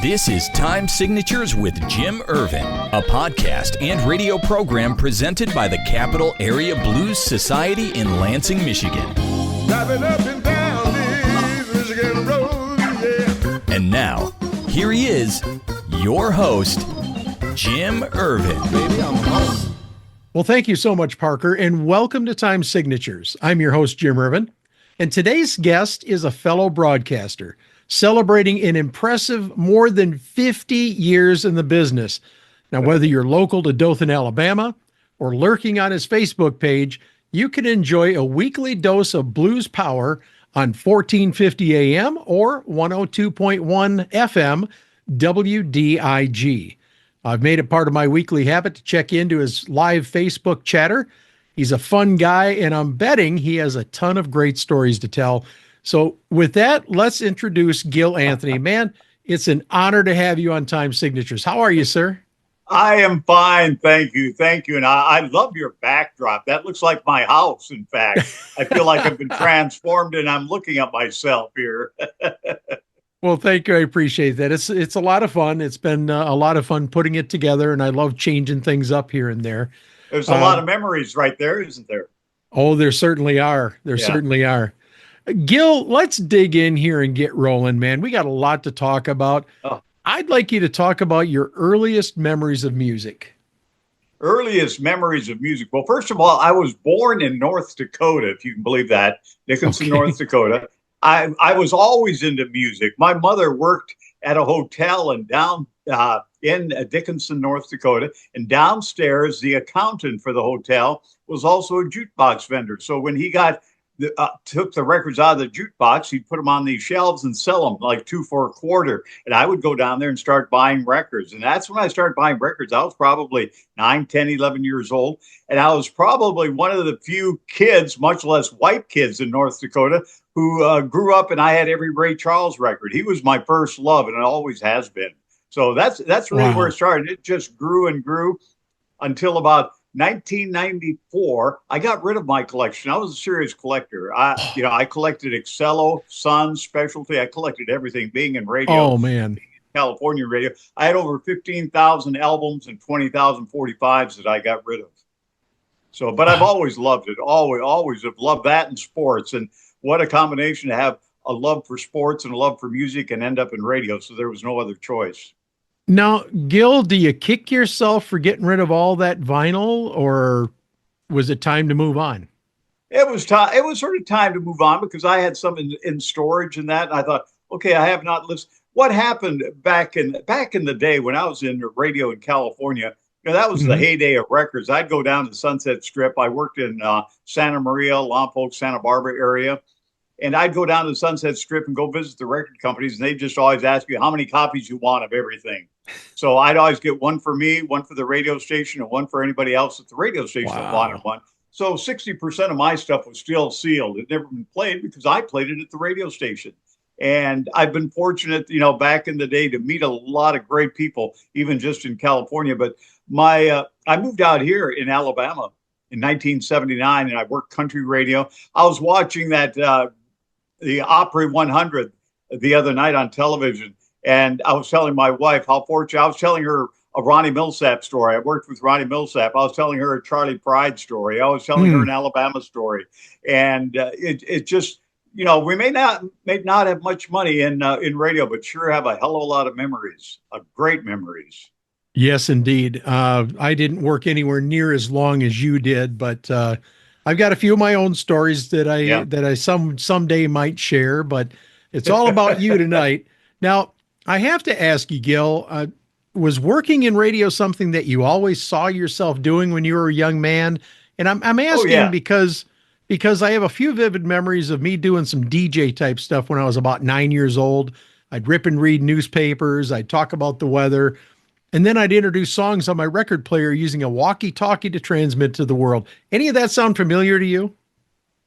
This is Time Signatures with Jim Ervin, a podcast and radio program presented by the Capital Area Blues Society in Lansing, Michigan. Driving up and down these Michigan roads, yeah. And now, here he is, your host, Jim Ervin. Baby, I'm home. Well, thank you so much, Parker, and welcome to Time Signatures. I'm your host, Jim Ervin, and today's guest is a fellow broadcaster celebrating an impressive more than 50 years in the business. Now, whether you're local to Dothan, Alabama, or lurking on his Facebook page, you can enjoy a weekly dose of blues power on 1450 AM or 102.1 FM WDIG. I've made it part of my weekly habit to check into his live Facebook chatter. He's a fun guy, and I'm betting he has a ton of great stories to tell. So with that, let's introduce Gil Anthony. Man, it's an honor to have you on Time Signatures. How are you, sir? I am fine. Thank you. Thank you. And I love your backdrop. That looks like my house, in fact. I feel like I've been transformed and I'm looking at myself here. Well, thank you. I appreciate that. It's a lot of fun. It's been a lot of fun putting it together, and I love changing things up here and there. There's a lot of memories right there, isn't there? Oh, there certainly are. There certainly are. Gil, let's dig in here and get rolling, man. We got a lot to talk about. Oh. I'd like you to talk about your earliest memories of music. Earliest memories of music. Well, first of all, I was born in North Dakota, if you can believe that, Dickinson, North Dakota. I was always into music. My mother worked at a hotel in Dickinson, North Dakota, and downstairs, the accountant for the hotel was also a jukebox vendor. So when he took the records out of the jukebox, he'd put them on these shelves and sell them like 2 for $1. And I would go down there and start buying records. And that's when I started buying records. I was probably 9, 10, 11 years old. And I was probably one of the few kids, much less white kids in North Dakota, who grew up, and I had every Ray Charles record. He was my first love, and it always has been. So that's really where it started. It just grew and grew until about 1994, I got rid of my collection. I was a serious collector. I collected Excello, Sun, Specialty. I collected everything. Being in radio, oh man, California radio, I had over 15,000 albums and 20,000 45s that I got rid of. So, but I've always loved it. Always have loved that and sports. And what a combination to have a love for sports and a love for music and end up in radio. So there was no other choice. Now, Gil, do you kick yourself for getting rid of all that vinyl, or was it time to move on? It was time. It was sort of time to move on because I had some in storage and that. And I thought, okay, I have not listened. What happened back in the day when I was in radio in California? That was the heyday of records. I'd go down to the Sunset Strip. I worked in Santa Maria, Lompoc, Santa Barbara area. And I'd go down to the Sunset Strip and go visit the record companies. And they just always ask you how many copies you want of everything. So I'd always get one for me, one for the radio station, and one for anybody else at the radio station that wanted one. So 60% of my stuff was still sealed. It never been played because I played it at the radio station. And I've been fortunate, back in the day to meet a lot of great people, even just in California. But I moved out here in Alabama in 1979, and I worked country radio. I was watching the Opry 100 the other night on television. And I was telling my wife how fortunate. I was telling her a Ronnie Millsap story. I worked with Ronnie Millsap. I was telling her a Charlie Pride story. I was telling her an Alabama story. And it just, we may not have much money in radio, but sure have a hell of a lot of memories, great memories. Yes, indeed. I didn't work anywhere near as long as you did, but I've got a few of my own stories that I someday might share. But it's all about you tonight. Now, I have to ask you, Gil, was working in radio something that you always saw yourself doing when you were a young man? And I'm asking because I have a few vivid memories of me doing some DJ type stuff when I was about 9 years old. I'd rip and read newspapers. I'd talk about the weather. And then I'd introduce songs on my record player using a walkie-talkie to transmit to the world. Any of that sound familiar to you?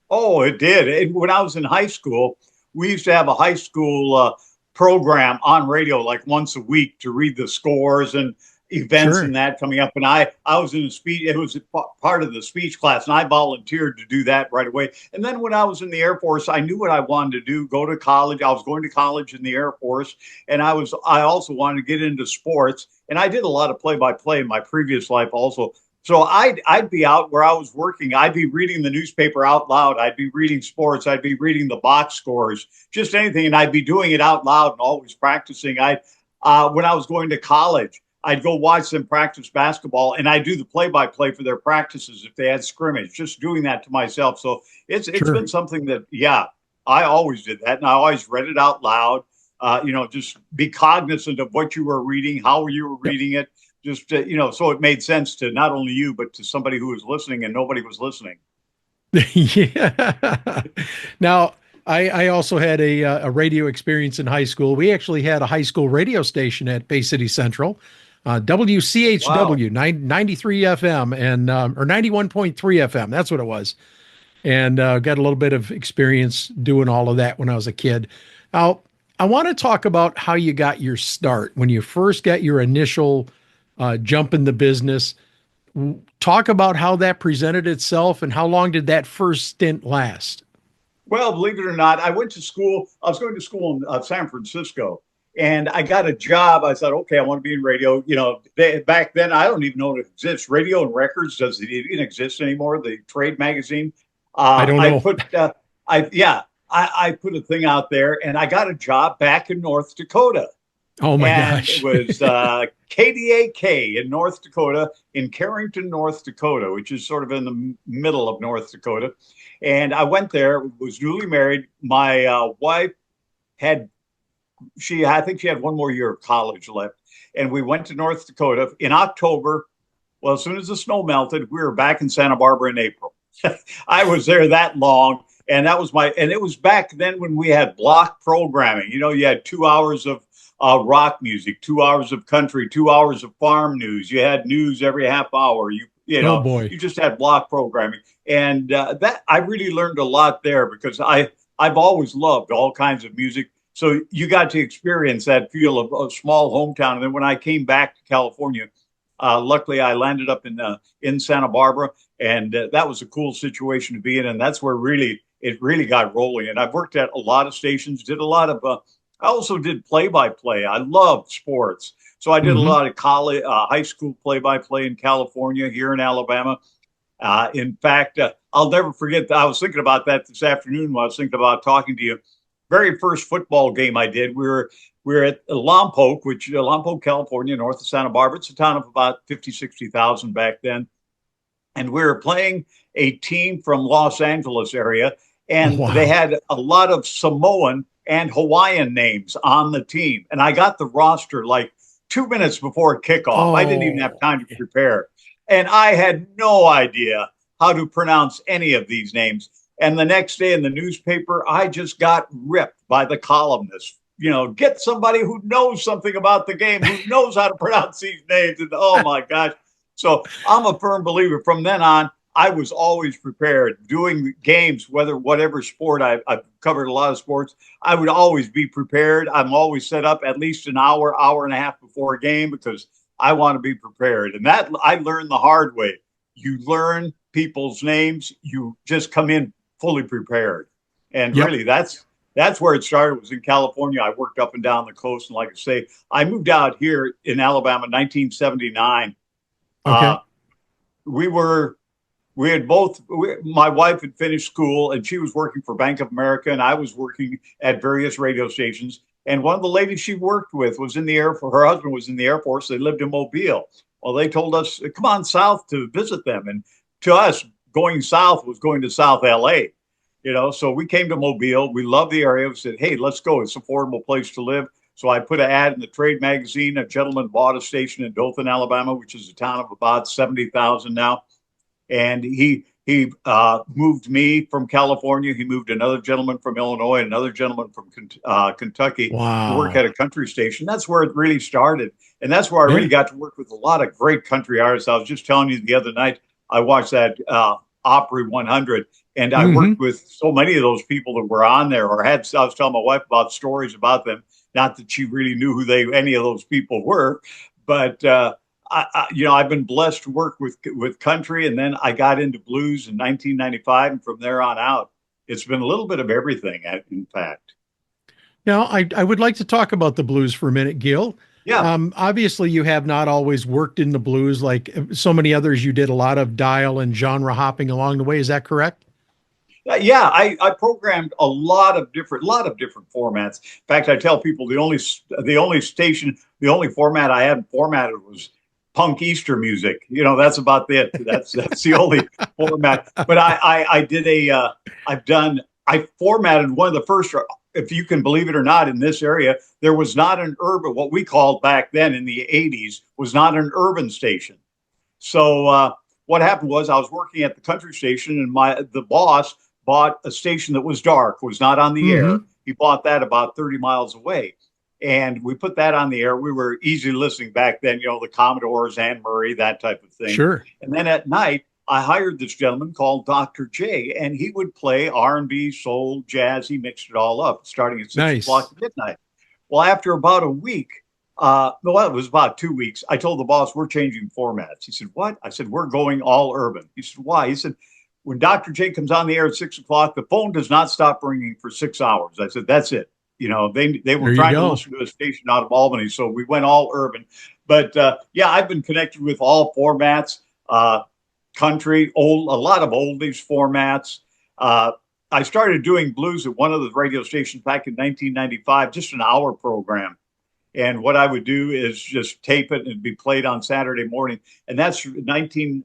Oh, it did. When I was in high school, we used to have a high school program on radio like once a week to read the scores. And events and that coming up. And I was in a speech. It was part of the speech class, and I volunteered to do that right away. And then when I was in the Air Force, I knew what I wanted to do, go to college. I was going to college in the Air Force, and I also wanted to get into sports. And I did a lot of play-by-play in my previous life also. So I'd be out where I was working. I'd be reading the newspaper out loud. I'd be reading sports. I'd be reading the box scores, just anything. And I'd be doing it out loud and always practicing. When I was going to college, I'd go watch them practice basketball, and I do the play-by-play for their practices if they had scrimmage, just doing that to myself. So it's been something that, I always did that. And I always read it out loud, just be cognizant of what you were reading, how you were reading it, just, so it made sense to not only you, but to somebody who was listening and nobody was listening. Yeah. Now, I also had a radio experience in high school. We actually had a high school radio station at Bay City Central. WCHW, 93 FM and or 91.3 FM. That's what it was. And got a little bit of experience doing all of that when I was a kid. Now, I want to talk about how you got your start when you first got your initial jump in the business. Talk about how that presented itself and how long did that first stint last? Well, believe it or not, I went to school. I was going to school in San Francisco. And I got a job. I thought, okay, I want to be in radio. Back then, I don't even know if it exists. Radio and Records, does it even exist anymore? The trade magazine. I don't know. I put a thing out there, and I got a job back in North Dakota. Oh my gosh! It was KDAK in North Dakota, in Carrington, North Dakota, which is sort of in the middle of North Dakota. And I went there. Was newly married. My wife had. I think she had one more year of college left. And we went to North Dakota in October. Well, as soon as the snow melted, we were back in Santa Barbara in April. I was there that long. And it was back then when we had block programming. You had 2 hours of rock music, 2 hours of country, 2 hours of farm news. You had news every half hour. Oh boy. You just had block programming. And that I really learned a lot there because I've always loved all kinds of music. So you got to experience that feel of a small hometown. And then when I came back to California, luckily I landed up in Santa Barbara, and that was a cool situation to be in. And that's where it really got rolling. And I've worked at a lot of stations, did a lot of, I also did play-by-play. I loved sports. So I did a lot of college, high school play-by-play in California, here in Alabama. In fact, I'll never forget that. I was thinking about that this afternoon while I was thinking about talking to you. Very first football game I did, we were at Lompoc, California, north of Santa Barbara. It's a town of about 50, 60,000 back then. And we were playing a team from Los Angeles area, and they had a lot of Samoan and Hawaiian names on the team. And I got the roster like 2 minutes before kickoff. I didn't even have time to prepare. And I had no idea how to pronounce any of these names. And the next day in the newspaper, I just got ripped by the columnists. Get somebody who knows something about the game, who knows how to pronounce these names. And oh my gosh. So I'm a firm believer. From then on, I was always prepared. Doing games, whatever sport, I've covered a lot of sports. I would always be prepared. I'm always set up at least an hour and a half before a game because I want to be prepared. And that I learned the hard way. You learn people's names. You just come in fully prepared. And really that's where it started, was in California. I worked up and down the coast. And like I say, I moved out here in Alabama in 1979. Okay. My wife had finished school and she was working for Bank of America and I was working at various radio stations. And one of the ladies she worked with was in the Air Force. Her husband was in the Air Force. They lived in Mobile. Well, they told us, come on south to visit them. And to us, going south was going to South LA, so we came to Mobile. We loved the area. We said, hey, let's go. It's an affordable place to live. So I put an ad in the trade magazine. A gentleman bought a station in Dothan, Alabama, which is a town of about 70,000 now. And he moved me from California. He moved another gentleman from Illinois, another gentleman from Kentucky to work at a country station. That's where it really started. And that's where I really got to work with a lot of great country artists. I was just telling you the other night, I watched that Opry 100, and I worked with so many of those people that were on there, I was telling my wife about stories about them. Not that she really knew who any of those people were, but I've been blessed to work with country, and then I got into blues in 1995, and from there on out, it's been a little bit of everything. In fact, Now, I would like to talk about the blues for a minute, Gil. yeah, Obviously, you have not always worked in the blues like so many others. You did a lot of dial and genre hopping along the way. Is that correct? yeah. I programmed a lot of different formats. In fact, I tell people the only format I hadn't formatted was punk Easter music. That's about it. That's the only format. But I formatted one of the first, if you can believe it or not, in this area, there was not an urban, what we called back then in the 80s, was not an urban station. So what happened was I was working at the country station, and the boss bought a station that was dark, was not on the air. He bought that about 30 miles away. And we put that on the air. We were easy listening back then, the Commodores, Anne Murray, that type of thing. Sure. And then at night, I hired this gentleman called Dr. J, and he would play R&B, soul, jazz. He mixed it all up, starting at 6 o'clock at midnight. Well, after about a week, it was about 2 weeks, I told the boss, we're changing formats. He said, what? I said, we're going all urban. He said, why? He said, when Dr. J comes on the air at 6 o'clock, the phone does not stop ringing for 6 hours. I said, that's it. They were trying to listen to a station out of Albany, so we went all urban. But I've been connected with all formats, country, a lot of oldies formats. I started doing blues at one of the radio stations back in 1995, just an hour program. And what I would do is just tape it and it'd be played on Saturday morning. And that's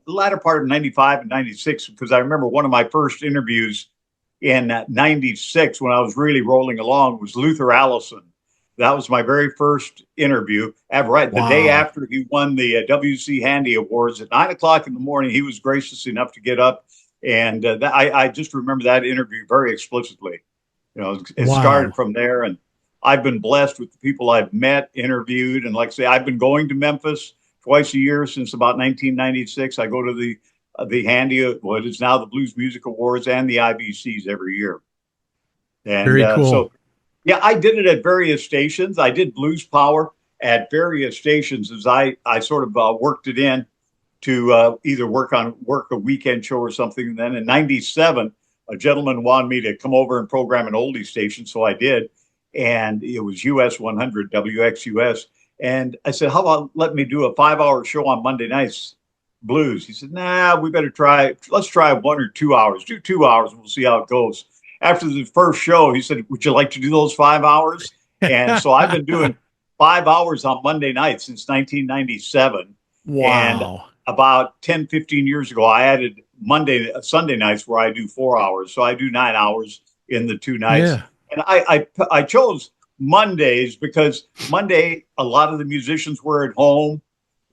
latter part of 95 and 96, because I remember one of my first interviews in 96, when I was really rolling along, was Luther Allison. That was my very first interview. The day after he won the WC Handy Awards at 9 o'clock in the morning, he was gracious enough to get up. And I just remember that interview very explicitly. It started from there. And I've been blessed with the people I've met, interviewed. And like I say, I've been going to Memphis twice a year since about 1996. I go to the Handy, what is now the Blues Music Awards, and the IBCs every year. And very cool. I did it at various stations. I did Blues Power at various stations as I sort of worked it in to either work a weekend show or something. And then in 97, a gentleman wanted me to come over and program an oldie station, so I did. And it was US 100, WXUS. And I said, how about let me do a 5-hour show on Monday nights, blues? He said, nah, let's try 1 or 2 hours. Do 2 hours and we'll see how it goes. After the first show, he said, would you like to do those 5 hours? And so I've been doing 5 hours on Monday nights since 1997. Wow. And about 10, 15 years ago, I added Sunday nights where I do 4 hours. So I do 9 hours in the 2 nights. Yeah. And I chose Mondays because Monday, a lot of the musicians were at home.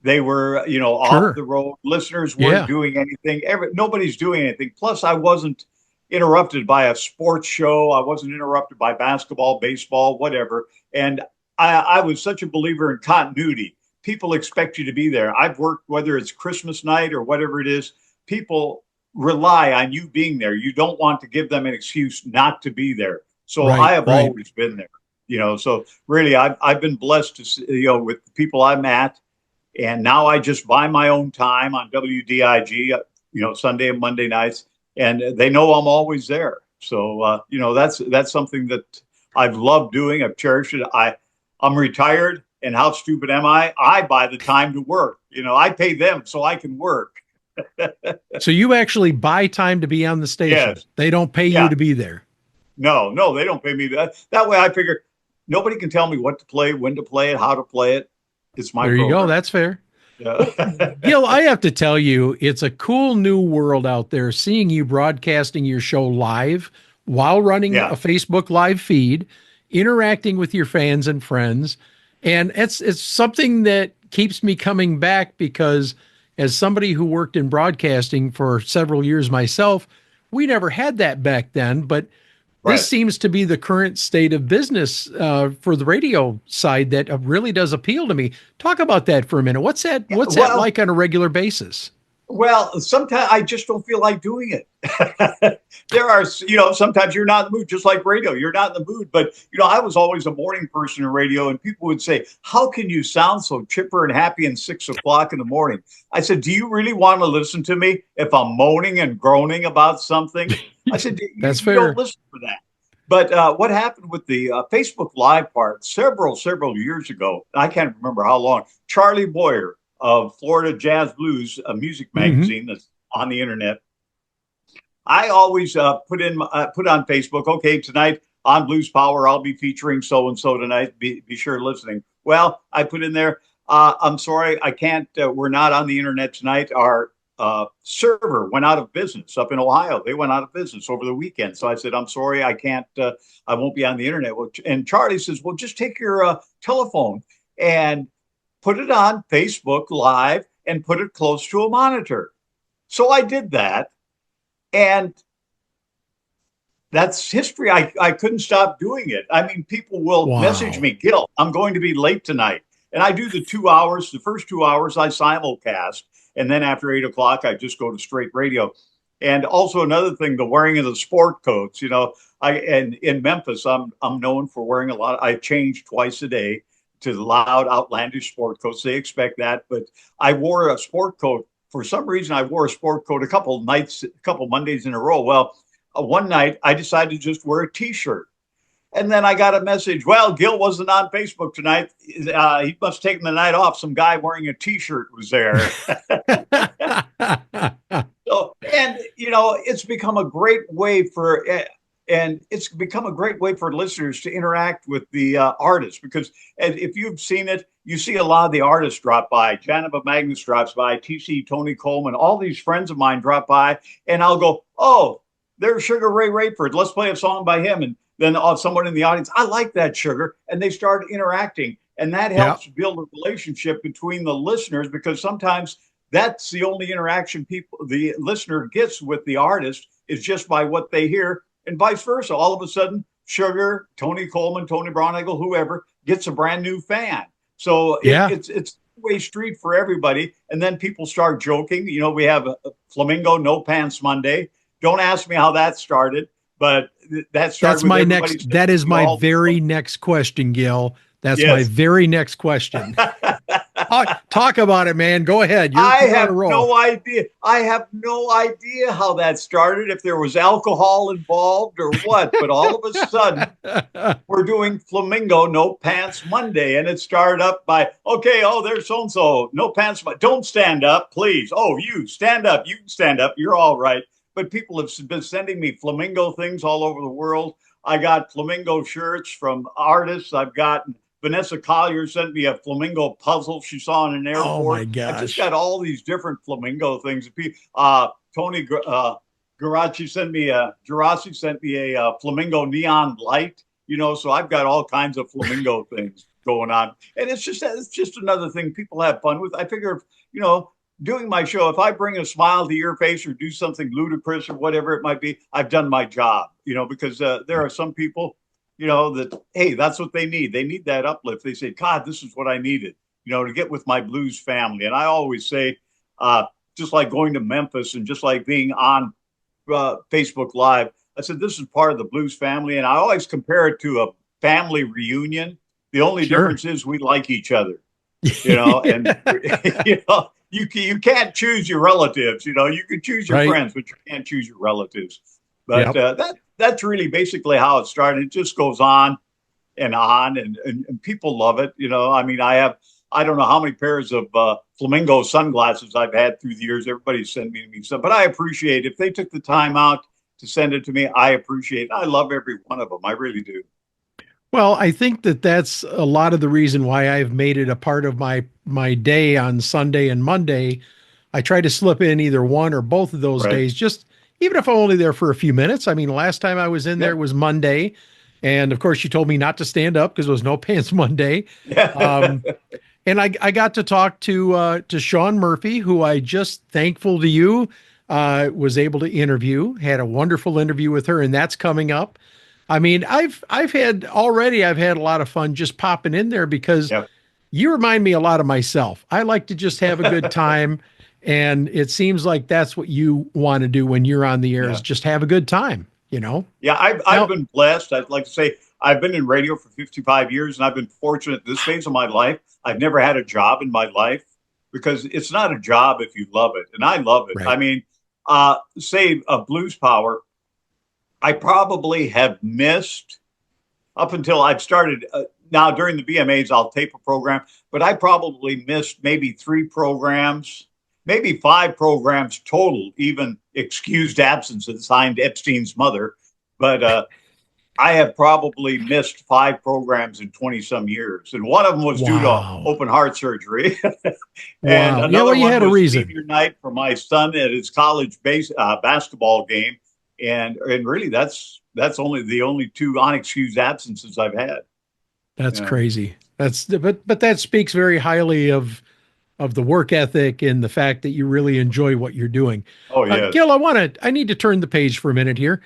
They were, off the road. Listeners weren't doing anything. Nobody's doing anything. Plus, I wasn't interrupted by a sports show. I wasn't interrupted by basketball, baseball, whatever. And I was such a believer in continuity. People expect you to be there. I've worked, whether it's Christmas night or whatever it is, people rely on you being there. You don't want to give them an excuse not to be there. So I have always been there, so really I've been blessed to, with the people I'm at. And now I just buy my own time on WDIG, Sunday and Monday nights, and they know I'm always there. So, that's something that I've loved doing. I've cherished it. I'm retired, and how stupid am I? I buy the time to work. I pay them so I can work. So you actually buy time to be on the station. Yes. They don't pay you to be there. No, they don't pay me that. That way I figure nobody can tell me what to play, when to play it, how to play it. It's my program. You go. That's fair. Yeah. Gil, I have to tell you, it's a cool new world out there, seeing you broadcasting your show live while running a Facebook live feed, interacting with your fans and friends. And it's something that keeps me coming back, because as somebody who worked in broadcasting for several years myself, we never had that back then. But this seems to be the current state of business for the radio side that really does appeal to me. Talk about that for a minute. What's that like on a regular basis? Well, sometimes I just don't feel like doing it. There are, sometimes you're not in the mood, just like radio. You're not in the mood. But, I was always a morning person in radio, and people would say, how can you sound so chipper and happy at 6 o'clock in the morning? I said, do you really want to listen to me if I'm moaning and groaning about something? I said, That's you fair. don't listen for that. But what happened with the Facebook Live part several years ago, I can't remember how long, Charlie Boyer of Florida Jazz Blues, a music magazine that's on the internet. I always put on Facebook, okay, tonight on Blues Power, I'll be featuring so and so tonight. Be sure listening. Well, I put in there, I'm sorry, I can't. We're not on the internet tonight. Our server went out of business up in Ohio. They went out of business over the weekend. So I said, I'm sorry, I can't. I won't be on the internet. And Charlie says, well, just take your telephone and put it on Facebook Live and put it close to a monitor. So I did that. And that's history. I couldn't stop doing it. I mean, people will message me, Gil, I'm going to be late tonight. And I do the 2 hours. The first 2 hours I simulcast. And then after 8 o'clock, I just go to straight radio. And also another thing, the wearing of the sport coats. And in Memphis, I'm known for wearing a lot. I change twice a day to loud, outlandish sport coats. They expect that. But I wore a sport coat. For some reason, I wore a sport coat a couple Mondays in a row. Well, one night I decided to just wear a T-shirt. And then I got a message, well, Gil wasn't on Facebook tonight. He must have taken the night off. Some guy wearing a T-shirt was there. So, and, it's become a great way for listeners to interact with the artists, because if you've seen it, you see a lot of the artists drop by. Janova Magnus drops by, TC, Tony Coleman, all these friends of mine drop by, and I'll go, oh, there's Sugar Ray Rayford. Let's play a song by him. And then someone in the audience, I like that, Sugar. And they start interacting. And that helps build a relationship between the listeners, because sometimes that's the only interaction the listener gets with the artist is just by what they hear, and vice versa. All of a sudden, Sugar, Tony Coleman, Tony Bronigal, whoever gets a brand new fan. So it's a two-way street for everybody. And then people start joking. We have a Flamingo No Pants Monday. Don't ask me how that started, but that started. That is my very next question, Gil. That's my very next question. Talk about it, man. Go ahead. I have no idea. I have no idea how that started, if there was alcohol involved or what. But all of a sudden, we're doing Flamingo No Pants Monday. And it started up by, okay, there's so-and-so. No pants. Don't stand up, please. Oh, you stand up. You can stand up. You're all right. But people have been sending me flamingo things all over the world. I got flamingo shirts from artists. I've gotten Vanessa Collier sent me a flamingo puzzle she saw in an airport. Oh my gosh. I just got all these different flamingo things. Tony Gerasi sent me a flamingo neon light, so I've got all kinds of flamingo things going on. And it's just another thing people have fun with. I figure, doing my show, if I bring a smile to your face or do something ludicrous or whatever it might be, I've done my job, because there are some people, that, hey, that's what they need. They need that uplift. They say, God, this is what I needed, to get with my blues family. And I always say, just like going to Memphis and just like being on Facebook Live, I said, this is part of the blues family. And I always compare it to a family reunion. The only difference is we like each other, and, you can't choose your relatives, you can choose your friends, but you can't choose your relatives. But that's really basically how it started. It just goes on, and people love it. I don't know how many pairs of flamingo sunglasses I've had through the years. Everybody's sending me some, but I appreciate if they took the time out to send it to me. I appreciate it. I love every one of them. I really do. Well, I think that's a lot of the reason why I've made it a part of my day on Sunday and Monday. I try to slip in either one or both of those days, just even if I'm only there for a few minutes. I mean, last time I was in there was Monday. And of course, you told me not to stand up because it was No Pants Monday. And I got to talk to Sean Murphy, who I just, thankful to you, was able to interview. Had a wonderful interview with her, and that's coming up. I mean, I've had a lot of fun just popping in there because you remind me a lot of myself. I like to just have a good time. And it seems like that's what you want to do when you're on the air is Yeah. just have a good time, you know? Yeah, I've Now, been blessed. I'd like to say I've been in radio for 55 years, and I've been fortunate at this phase of my life. I've never had a job in my life because it's not a job if you love it, and I love it. right. I mean, say Blues Power, I probably have missed up until I've started. Now during the BMAs, I'll tape a program, but I probably missed maybe 3 programs, maybe 5 programs total, even excused absences, signed Epstein's mother. But I have probably missed 5 programs in 20 some years. And one of them was due to Wow. open heart surgery. And Wow. Yeah, well, another you one had a was reason. senior night for my son at his college basketball game. And really, that's only the only 2 unexcused absences I've had. That's Yeah. crazy. But that speaks very highly of the work ethic and the fact that you really enjoy what you're doing. Oh, yes. Gil, I need to turn the page for a minute here.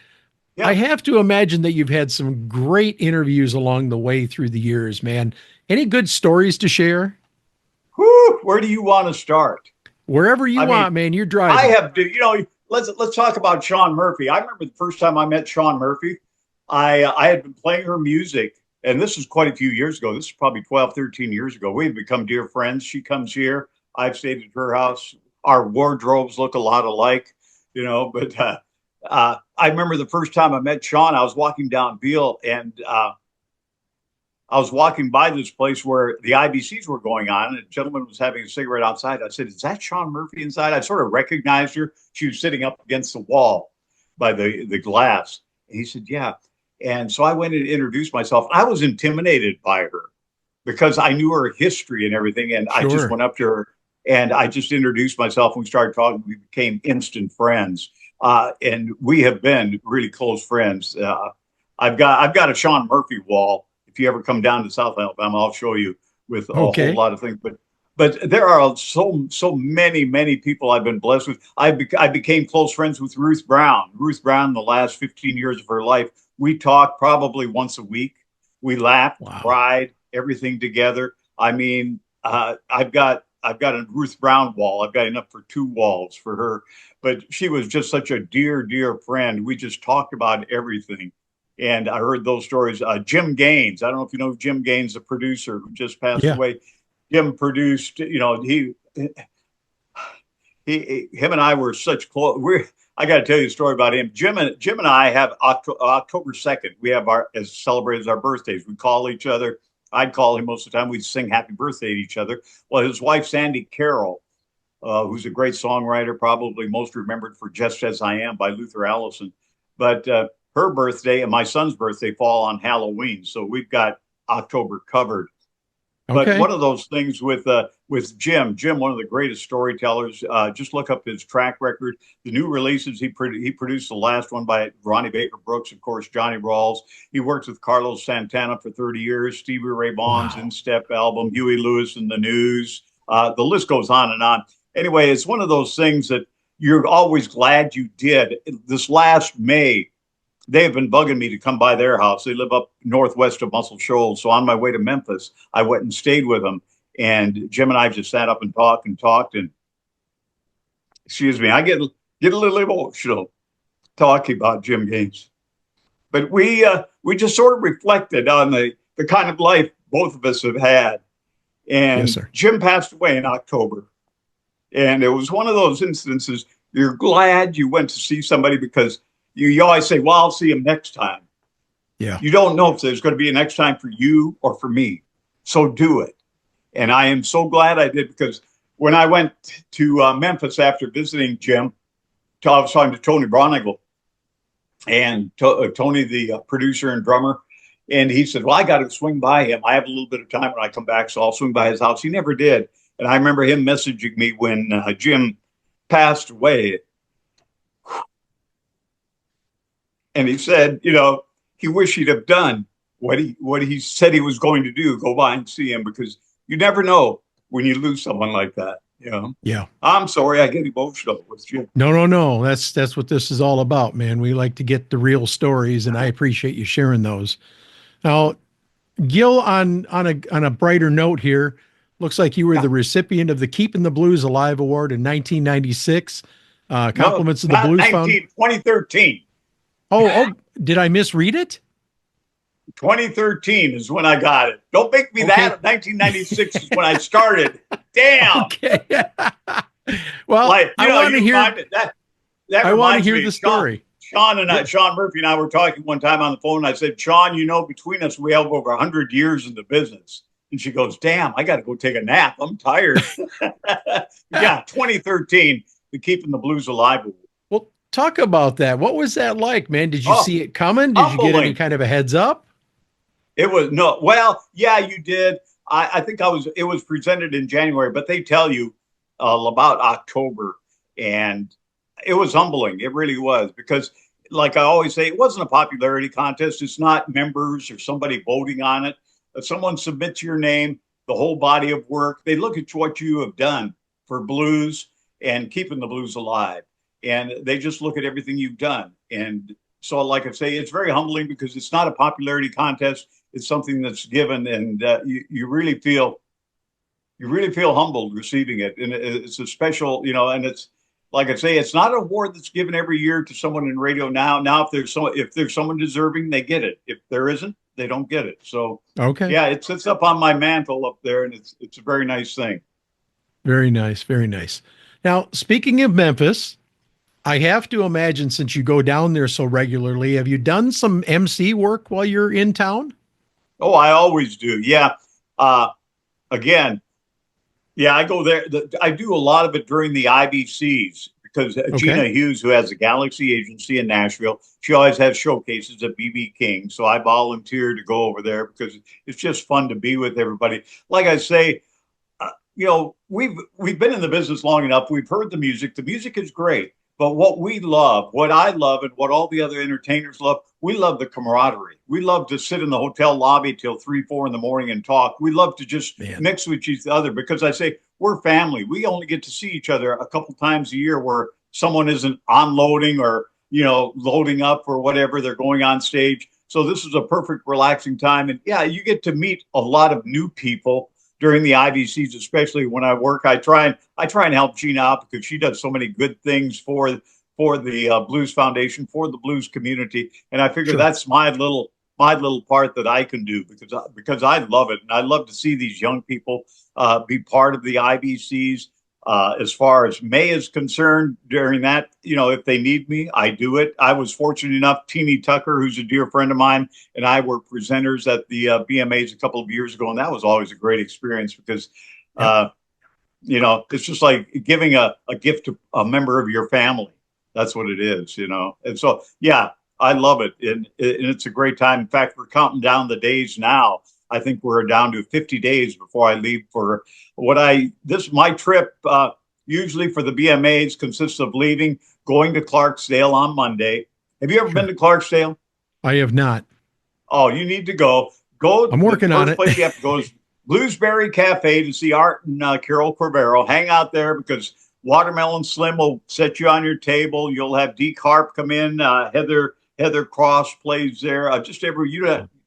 Yeah. I have to imagine that you've had some great interviews along the way through the years, man. Any good stories to share? Whew, where do you want to start? Wherever you I want, mean, man. You're I driving. have, let's talk about Sean Murphy. I remember the first time I met Sean Murphy. I had been playing her music, and this was quite a few years ago. This is probably 12, 13 years ago. We've become dear friends. She comes here. I've stayed at her house. Our wardrobes look a lot alike, but I remember the first time I met Sean, I was walking down Beale, and I was walking by this place where the IBCs were going on, and a gentleman was having a cigarette outside. I said, "Is that Sean Murphy inside?" I sort of recognized her. She was sitting up against the wall by the glass. And he said, "Yeah." And so I went and introduced myself. I was intimidated by her because I knew her history and everything. And I just Sure. went up to her and I just introduced myself, and we started talking. We became instant friends. And we have been really close friends. I've got a Sean Murphy wall. If you ever come down to South Alabama, I'll show you with a whole Okay. lot of things. But there are so many people I've been blessed with. I became close friends with Ruth Brown. Ruth Brown, the last 15 years of her life, we talked probably once a week. We laughed, Wow. cried, everything together. I mean, I've got a Ruth Brown wall. I've got enough for 2 walls for her. But she was just such a dear friend. We just talked about everything. And I heard those stories. Jim Gaines, I don't know if you know Jim Gaines, the producer who just passed Yeah. away. Jim produced, him and I were such close. I got to tell you a story about him. Jim and I have October 2nd. We have as celebrated as our birthdays. We call each other. I'd call him most of the time. We'd sing happy birthday to each other. Well, his wife, Sandy Carroll, who's a great songwriter, probably most remembered for Just As I Am by Luther Allison. But her birthday and my son's birthday fall on Halloween. So we've got October covered. But Okay. one of those things with Jim, one of the greatest storytellers. Just look up his track record. The new releases he produced the last one by Ronnie Baker Brooks, of course, Johnny Rawls. He worked with Carlos Santana for 30 years. Stevie Ray Vaughan's Wow. In-Step album, Huey Lewis and the News. The list goes on and on. Anyway, it's one of those things that you're always glad you did. This last May, they have been bugging me to come by their house. They live up northwest of Muscle Shoals. So on my way to Memphis, I went and stayed with them. And Jim and I just sat up and talked. And excuse me, I get a little emotional talking about Jim Gaines. But we just sort of reflected on the kind of life both of us have had. And Yes, sir. Jim passed away in October. And it was one of those instances, you're glad you went to see somebody because you always say, well, I'll see him next time. Yeah. You don't know if there's going to be a next time for you or for me. So do it. And I am so glad I did, because when I went to Memphis after visiting Jim, I was talking to Tony Bronigal, and Tony, the producer and drummer, and he said, well, I got to swing by him. I have a little bit of time when I come back, so I'll swing by his house. He never did. And I remember him messaging me when Jim passed away. And he said, he wished he'd have done what he said he was going to do, go by and see him, because you never know when you lose someone like that. Yeah. I'm sorry, I get emotional with Jim. No. That's what this is all about, man. We like to get the real stories, and I appreciate you sharing those. Now, Gil, on a brighter note here, Looks like you were the recipient of the Keeping the Blues Alive Award in 1996. No, Compliments of the not Blues Found. 2013. Oh, did I misread it? 2013 is when I got it. Don't make me that. 1996 is when I started. Damn. Okay. Well, Like, I want to hear that I want to reminds hear me, the story. Sean Murphy and I were talking one time on the phone. And I said, Sean, between us, we have over 100 years in the business. And she goes, damn, I got to go take a nap. I'm tired. Yeah, 2013, the Keeping the Blues Alive Award. Well, talk about that. What was that like, man? Did you see it coming? Did you get any kind of a heads up? It was no. Well, yeah, you did. I think it was presented in January, but they tell you about October, and it was humbling. It really was, because like I always say, it wasn't a popularity contest. It's not members or somebody voting on it. If someone submits your name, the whole body of work, they look at what you have done for blues and keeping the blues alive. And they just look at everything you've done. And so, like I say, it's very humbling because it's not a popularity contest. It's something that's given, and you really feel humbled receiving it. And it's a special, and it's, like I say, it's not an award that's given every year to someone in radio now. Now, if there's someone deserving, they get it. If there isn't, they don't get it. So, okay. Yeah, it sits up on my mantle up there, and it's a very nice thing. Very nice. Very nice. Now, speaking of Memphis, I have to imagine, since you go down there so regularly, have you done some MC work while you're in town? Oh, I always do. Yeah. Again, yeah, I go there. I do a lot of it during the IBCs because Gina Hughes, who has a Galaxy agency in Nashville, she always has showcases at BB King. So I volunteer to go over there because it's just fun to be with everybody. Like I say, we've been in the business long enough. We've heard the music. The music is great. But what I love, and what all the other entertainers love, we love the camaraderie. We love to sit in the hotel lobby till 3, 4 in the morning and talk. We love to just mix with each other, because I say we're family. We only get to see each other a couple times a year where someone isn't unloading or, loading up or whatever. They're going on stage. So this is a perfect relaxing time. And yeah, you get to meet a lot of new people during the IVCs, especially when I work. I try and help Gina out because she does so many good things for the Blues Foundation, for the blues community, and I figure that's my little part that I can do because I love it, and I love to see these young people be part of the IVCs. As far as May is concerned, during that, if they need me, I do it. I was fortunate enough, Teeny Tucker, who's a dear friend of mine, and I were presenters at the BMAs a couple of years ago, and that was always a great experience because, it's just like giving a gift to a member of your family. That's what it is, And so, yeah, I love it, and it's a great time. In fact, we're counting down the days now. I think we're down to 50 days before I leave for my trip, usually for the BMAs consists of going to Clarksdale on Monday. Have you ever been to Clarksdale? I have not. Oh, you need to go. I'm working on it. The first place you have to go is Bluesberry Cafe to see Art and Carol Corvero. Hang out there because Watermelon Slim will set you on your table. You'll have Deke Harp come in. Heather Cross plays there.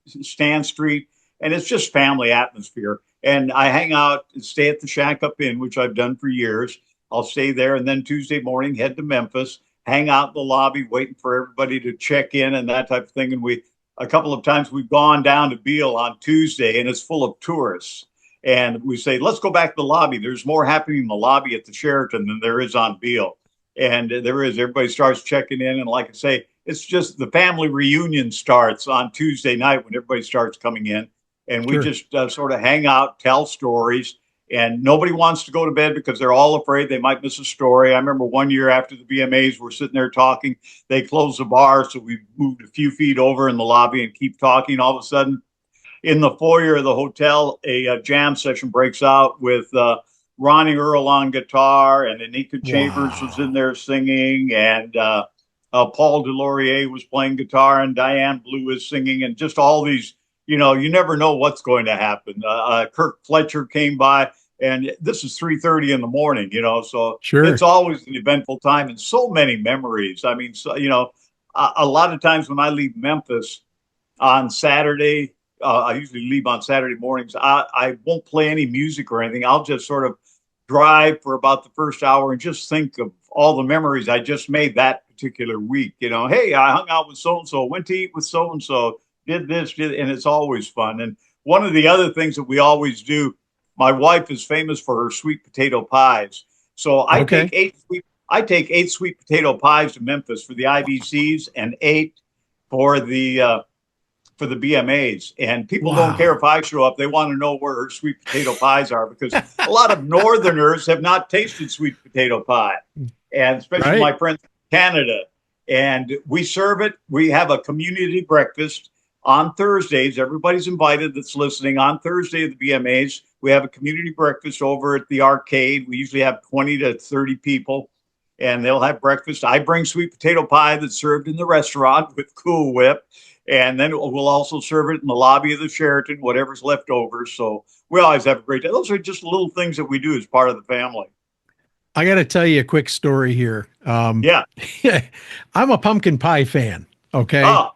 Stan Street. And it's just family atmosphere. And I hang out and stay at the Shack Up Inn, which I've done for years. I'll stay there. And then Tuesday morning, head to Memphis, hang out in the lobby, waiting for everybody to check in and that type of thing. And a couple of times we've gone down to Beale on Tuesday, and it's full of tourists. And we say, let's go back to the lobby. There's more happening in the lobby at the Sheraton than there is on Beale. And there is. Everybody starts checking in. And like I say, it's just the family reunion starts on Tuesday night when everybody starts coming in. And we just sort of hang out, tell stories, and nobody wants to go to bed because they're all afraid they might miss a story. I remember one year after the BMAs, we're sitting there talking. They closed the bar, so we moved a few feet over in the lobby and keep talking. All of a sudden, in the foyer of the hotel, a jam session breaks out with Ronnie Earl on guitar, and Anika Chambers was in there singing, and Paul Delorier was playing guitar, and Diane Blue is singing, and just all these. You never know what's going to happen. Kirk Fletcher came by, and this is 3:30 in the morning, so it's always an eventful time and so many memories. I mean, a lot of times when I leave Memphis on Saturday, I usually leave on Saturday mornings. I won't play any music or anything. I'll just sort of drive for about the first hour and just think of all the memories I just made that particular week. Hey, I hung out with so and so, went to eat with so and so, did this, and it's always fun. And one of the other things that we always do, my wife is famous for her sweet potato pies. So I take 8 sweet potato pies to Memphis for the IBCs and 8 for the BMAs. And people don't care if I show up. They want to know where her sweet potato pies are, because a lot of Northerners have not tasted sweet potato pie, and especially my friends in Canada. And we serve it. We have a community breakfast on Thursdays. Everybody's invited that's listening. On Thursday at the BMAs, we have a community breakfast over at the arcade. We usually have 20 to 30 people, and they'll have breakfast. I bring sweet potato pie that's served in the restaurant with Cool Whip. And then we'll also serve it in the lobby of the Sheraton, whatever's left over. So we always have a great day. Those are just little things that we do as part of the family. I got to tell you a quick story here. Yeah. I'm a pumpkin pie fan. Okay. Oh.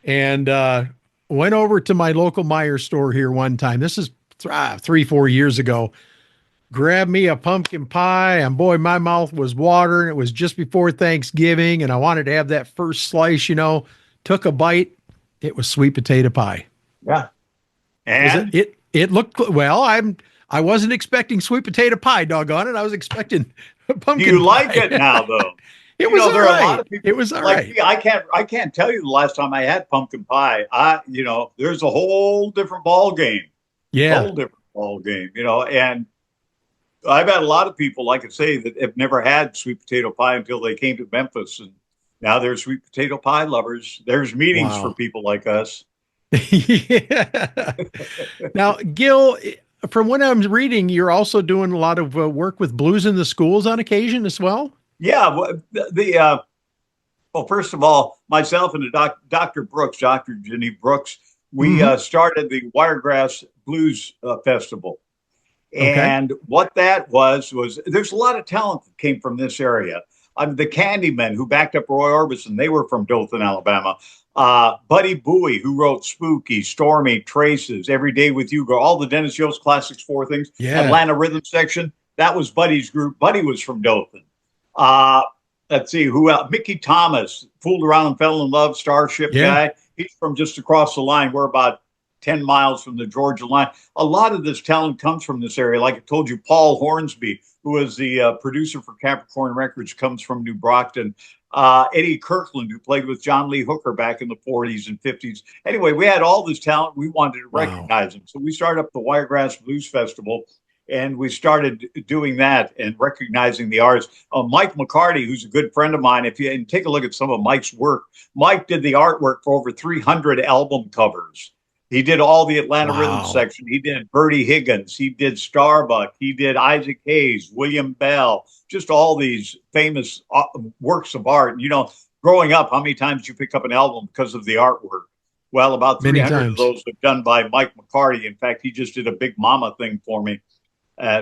And went over to my local Meijer store here one time. This is 3-4 years ago. Grabbed me a pumpkin pie, and boy, my mouth was watering. It was just before Thanksgiving, and I wanted to have that first slice, took a bite. It was sweet potato pie. Yeah. And it looked, well, I wasn't expecting sweet potato pie, doggone it. I was expecting pumpkin do you pie. like it now, though? It was all there right. are a lot of people It was all like right. me. I can't tell you the last time I had pumpkin pie. There's a whole different ball game. Yeah. Whole different ball game, and I've had a lot of people, like I say, that have never had sweet potato pie until they came to Memphis, and now they're sweet potato pie lovers. There's meetings for people like us. Yeah. Now, Gil, from what I'm reading, you're also doing a lot of work with Blues in the Schools on occasion as well. Yeah. Well, first of all, myself and Dr. Brooks, Dr. Jenny Brooks, we started the Wiregrass Blues Festival. And what that was there's a lot of talent that came from this area. The Candymen, who backed up Roy Orbison, they were from Dothan, Alabama. Buddy Bowie, who wrote Spooky, Stormy, Traces, Every Day With You, all the Dennis Yost Classics 4 things. Yeah. Atlanta Rhythm Section, that was Buddy's group. Buddy was from Dothan. Let's see, who else? Mickey Thomas, Fooled Around and Fell in Love, Starship guy. He's from just across the line. We're about 10 miles from the Georgia line. A lot of this talent comes from this area. Like I told you, Paul Hornsby, who was the producer for Capricorn Records, comes from New Brockton. Eddie Kirkland, who played with John Lee Hooker back in the 40s and 50s. Anyway, we had all this talent. We wanted to recognize them. So we started up the Wiregrass Blues Festival, and we started doing that and recognizing the artists. Mike McCarty, who's a good friend of mine, if you take a look at some of Mike's work, Mike did the artwork for over 300 album covers. He did all the Atlanta Rhythm Section. He did Bertie Higgins. He did Starbuck. He did Isaac Hayes, William Bell, just all these famous works of art. Growing up, how many times did you pick up an album because of the artwork? Well, about 300 of those were done by Mike McCarty. In fact, he just did a Big Mama thing for me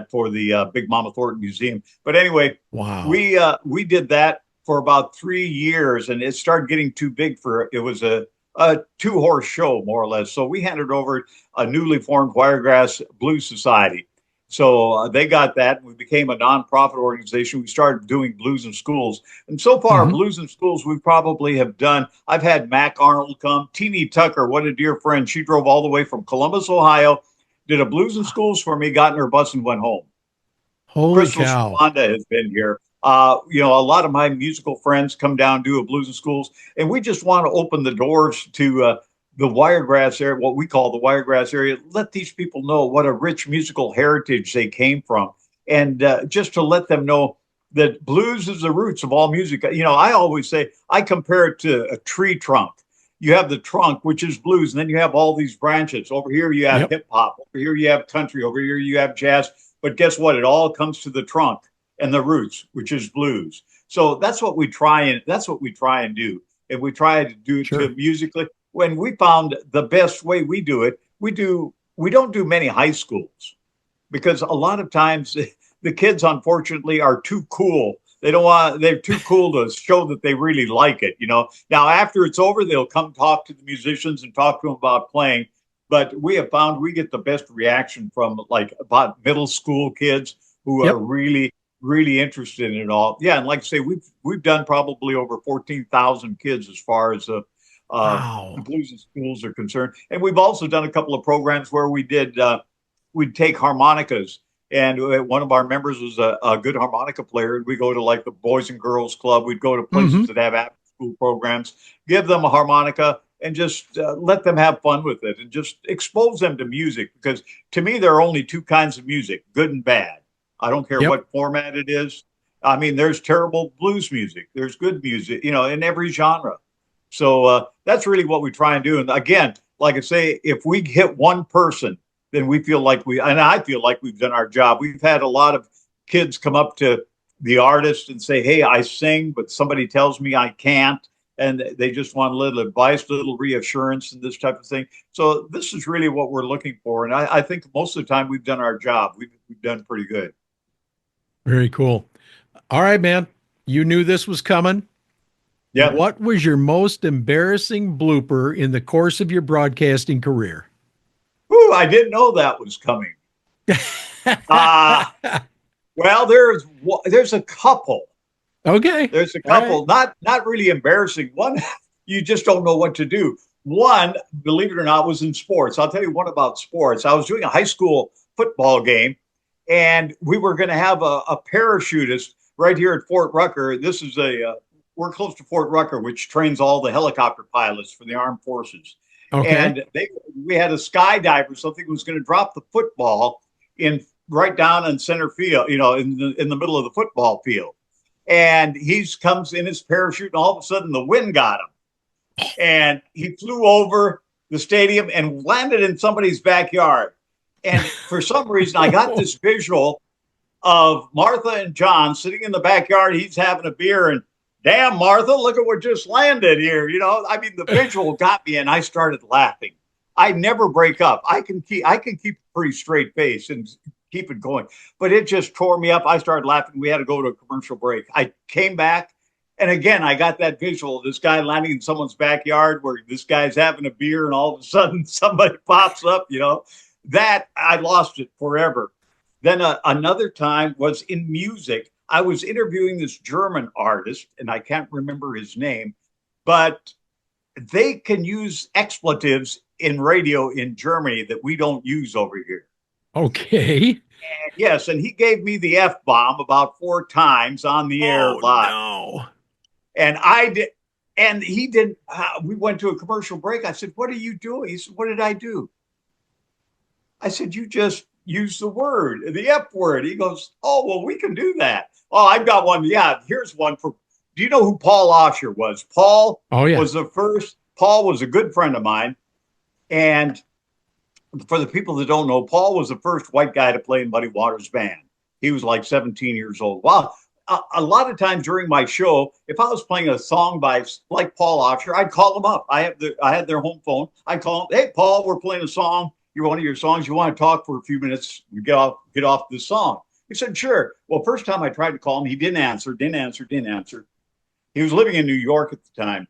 for the Big Mama Thornton Museum. But anyway, we did that for about 3 years, and it started getting too big it was a 2-horse show, more or less. So we handed over a newly formed Wiregrass Blues Society. So they got that. We became a nonprofit organization. We started doing Blues in Schools. And so far, Blues in Schools, we probably have done. I've had Mac Arnold come. Teeny Tucker, what a dear friend. She drove all the way from Columbus, Ohio, did a Blues in Schools for me, got in her bus and went home. Holy Crystal cow. Swanda has been here. A lot of my musical friends come down, do a Blues in Schools, and we just want to open the doors to the Wiregrass area, what we call the Wiregrass area. Let these people know what a rich musical heritage they came from, and just to let them know that blues is the roots of all music. I always say, I compare it to a tree trunk. You have the trunk, which is blues, and then you have all these branches. Over here you have hip hop, over here you have country, over here you have jazz. But guess what? It all comes to the trunk and the roots, which is blues. So that's what we try and do. And we try to do it to musically. When we found the best way we do it, we don't do many high schools, because a lot of times the kids, unfortunately, are too cool. They're too cool to show that they really like it. Now, after it's over, they'll come talk to the musicians and talk to them about playing. but we have found we get the best reaction from like about middle school kids who Yep. are really, really interested in it all. Yeah, and like I say, we've done probably over 14,000 kids as far as the Wow. blues in schools are concerned. And we've also done a couple of programs where we'd take harmonicas. And one of our members was a good harmonica player. And we go to like the Boys and Girls Club. We'd go to Hmm. places that have after school programs, give them a harmonica, and just let them have fun with it and just expose them to music. Because to me, there are only two kinds of music, good and bad. I don't care Yep. what format it is. I mean, there's terrible blues music, there's good music, in every genre. So that's really what we try and do. And again, like I say, if we hit one person, then we feel like and I feel like we've done our job. We've had a lot of kids come up to the artist and say, "Hey, I sing, but somebody tells me I can't." And they just want a little advice, a little reassurance, and this type of thing. So this is really what we're looking for. And I think most of the time we've done our job. We've done pretty good. Very cool. All right, man. You knew this was coming. Yeah. What was your most embarrassing blooper in the course of your broadcasting career? Ooh, I didn't know that was coming. Uh, well, there's a couple. Okay. There's a All right. couple, not really embarrassing. One, you just don't know what to do. One, believe it or not, was in sports. I'll tell you one about sports. I was doing a high school football game, and we were going to have a parachutist right here at Fort Rucker. This is we're close to Fort Rucker, which trains all the helicopter pilots for the armed forces. Okay. And we had a skydiver, something was going to drop the football in right down in center field, in the middle of the football field. And he comes in his parachute, and all of a sudden the wind got him. And he flew over the stadium and landed in somebody's backyard. And for some reason, I got this visual of Martha and John sitting in the backyard. He's having a beer, and damn, Martha, look at what just landed here. I mean, the visual got me, and I started laughing. I never break up. I can keep a pretty straight face and keep it going, but it just tore me up. I started laughing. We had to go to a commercial break. I came back, and again, I got that visual of this guy landing in someone's backyard where this guy's having a beer, and all of a sudden somebody pops up. That I lost it forever. Then another time was in music. I was interviewing this German artist, and I can't remember his name, but they can use expletives in radio in Germany that we don't use over here. Okay. And yes, and he gave me the F bomb about 4 times on the air live. No. And I did, and he didn't. We went to a commercial break. I said, "What are you doing?" He said, "What did I do?" I said, "You just used the word, the F word." He goes, "Oh, well, we can do that." Oh, I've got one. Yeah, here's one for. Do you know who Paul Osher was? Paul was the first. Paul was a good friend of mine. And for the people that don't know, Paul was the first white guy to play in Muddy Waters' band. He was like 17 years old. Well, a lot of times during my show, if I was playing a song by like Paul Osher, I'd call him up. I had their home phone. I'd call him, "Hey, Paul, we're playing a song. You're one of your songs. You want to talk for a few minutes? We get off this song." He said, "Sure." Well, first time I tried to call him, he didn't answer. He was living in New York at the time.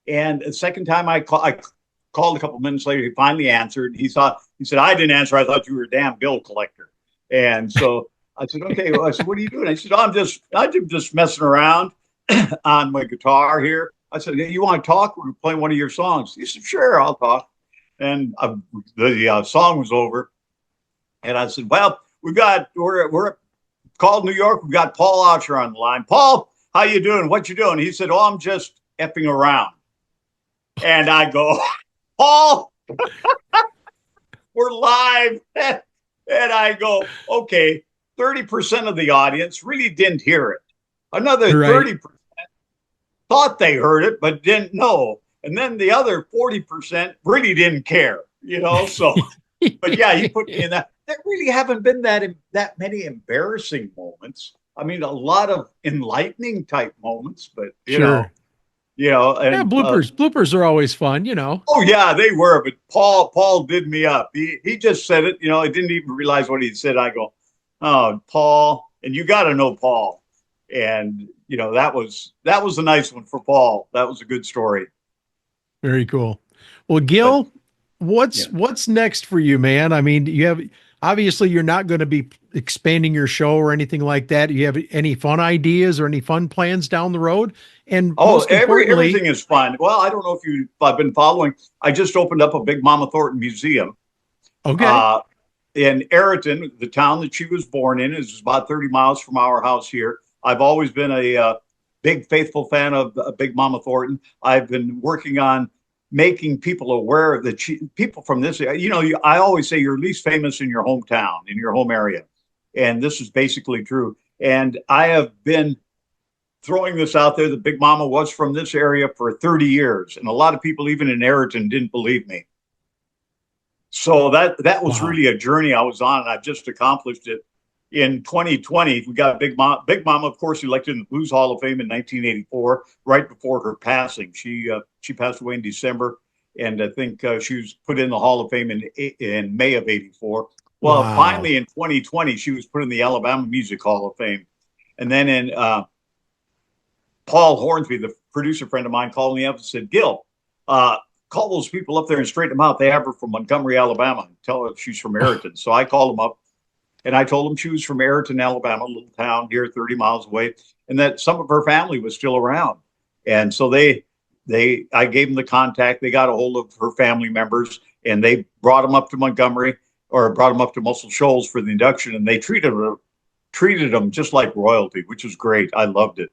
And the second time I called a couple minutes later, he finally answered. He said, "I didn't answer. I thought you were a damn bill collector." And so I said, "Okay." Well, I said, "What are you doing?" I said, I'm just messing around on my guitar here." I said, "Hey, you want to talk? We're playing one of your songs." He said, "Sure, I'll talk." And the song was over. And I said, "Well, we're called New York. We've got Paul Osher on the line. Paul, how you doing? What you doing?" He said, "Oh, I'm just effing around." And I go, "Paul, we're live." And I go, "Okay, 30% of the audience really didn't hear it. Another 30% thought they heard it, but didn't know. And then the other 40% really didn't care, so, but yeah, he put me in that. There really haven't been that many embarrassing moments. I mean, a lot of enlightening type moments, but and bloopers are always fun, Oh yeah, they were. But Paul did me up. He just said it. I didn't even realize what he said. I go, "Oh, Paul," and you got to know Paul. And that was a nice one for Paul. That was a good story. Very cool. Well, Gil, What's next for you, man? I mean, you have obviously you're not going to be expanding your show or anything like that. Do you have any fun ideas or any fun plans down the road? And Oh, most importantly, everything is fun. Well, I don't know if I've been following. I just opened up a Big Mama Thornton museum okay, uh, in Ayrton, the town that she was born in. Is about 30 miles from our house here. I've always been a big faithful fan of Big Mama Thornton. I've been working on making people aware of people from this. I always say you're least famous in your hometown, in your home area, and this is basically true. And I have been throwing this out there that Big Mama was from this area for 30 years. And a lot of people, even in Ayrton, didn't believe me. So that was wow, really a journey I was on, and I've just accomplished it. In 2020, we got Big Mama. Big Mama, of course, elected in the Blues Hall of Fame in 1984, right before her passing. She passed away in December, and I think she was put in the Hall of Fame in May of '84. Well, wow, finally in 2020, she was put in the Alabama Music Hall of Fame, and then in Paul Hornsby, the producer friend of mine, called me up and said, "Gil, call those people up there and straighten them out. They have her from Montgomery, Alabama. Tell her she's from Ayrton." So I called them up and I told them she was from Ayrton, Alabama, a little town here 30 miles away, and that some of her family was still around. And so I gave them the contact. They got a hold of her family members and they brought them up to Montgomery, or brought them up to Muscle Shoals for the induction, and they treated them just like royalty, which was great. I loved it.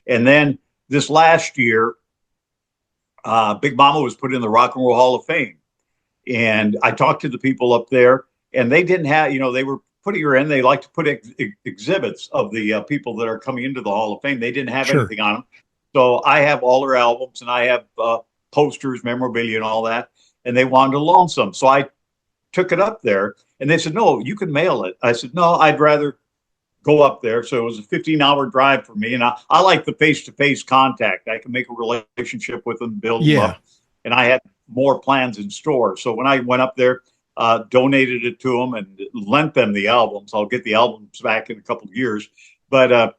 And then this last year, Big Mama was put in the Rock and Roll Hall of Fame. And I talked to the people up there, and they didn't have, they were putting her in. They like to put exhibits of the people that are coming into the Hall of Fame. They didn't have sure, anything on them. So I have all her albums, and I have posters, memorabilia, and all that. And they wanted to loan some. So I took it up there, and they said, "No, you can mail it." I said, "No, I'd rather go up there." So it was a 15-hour drive for me. And I like the face-to-face contact. I can make a relationship with them, build them yeah, up. And I had more plans in store. So when I went up there, donated it to them and lent them the albums. I'll get the albums back in a couple of years. But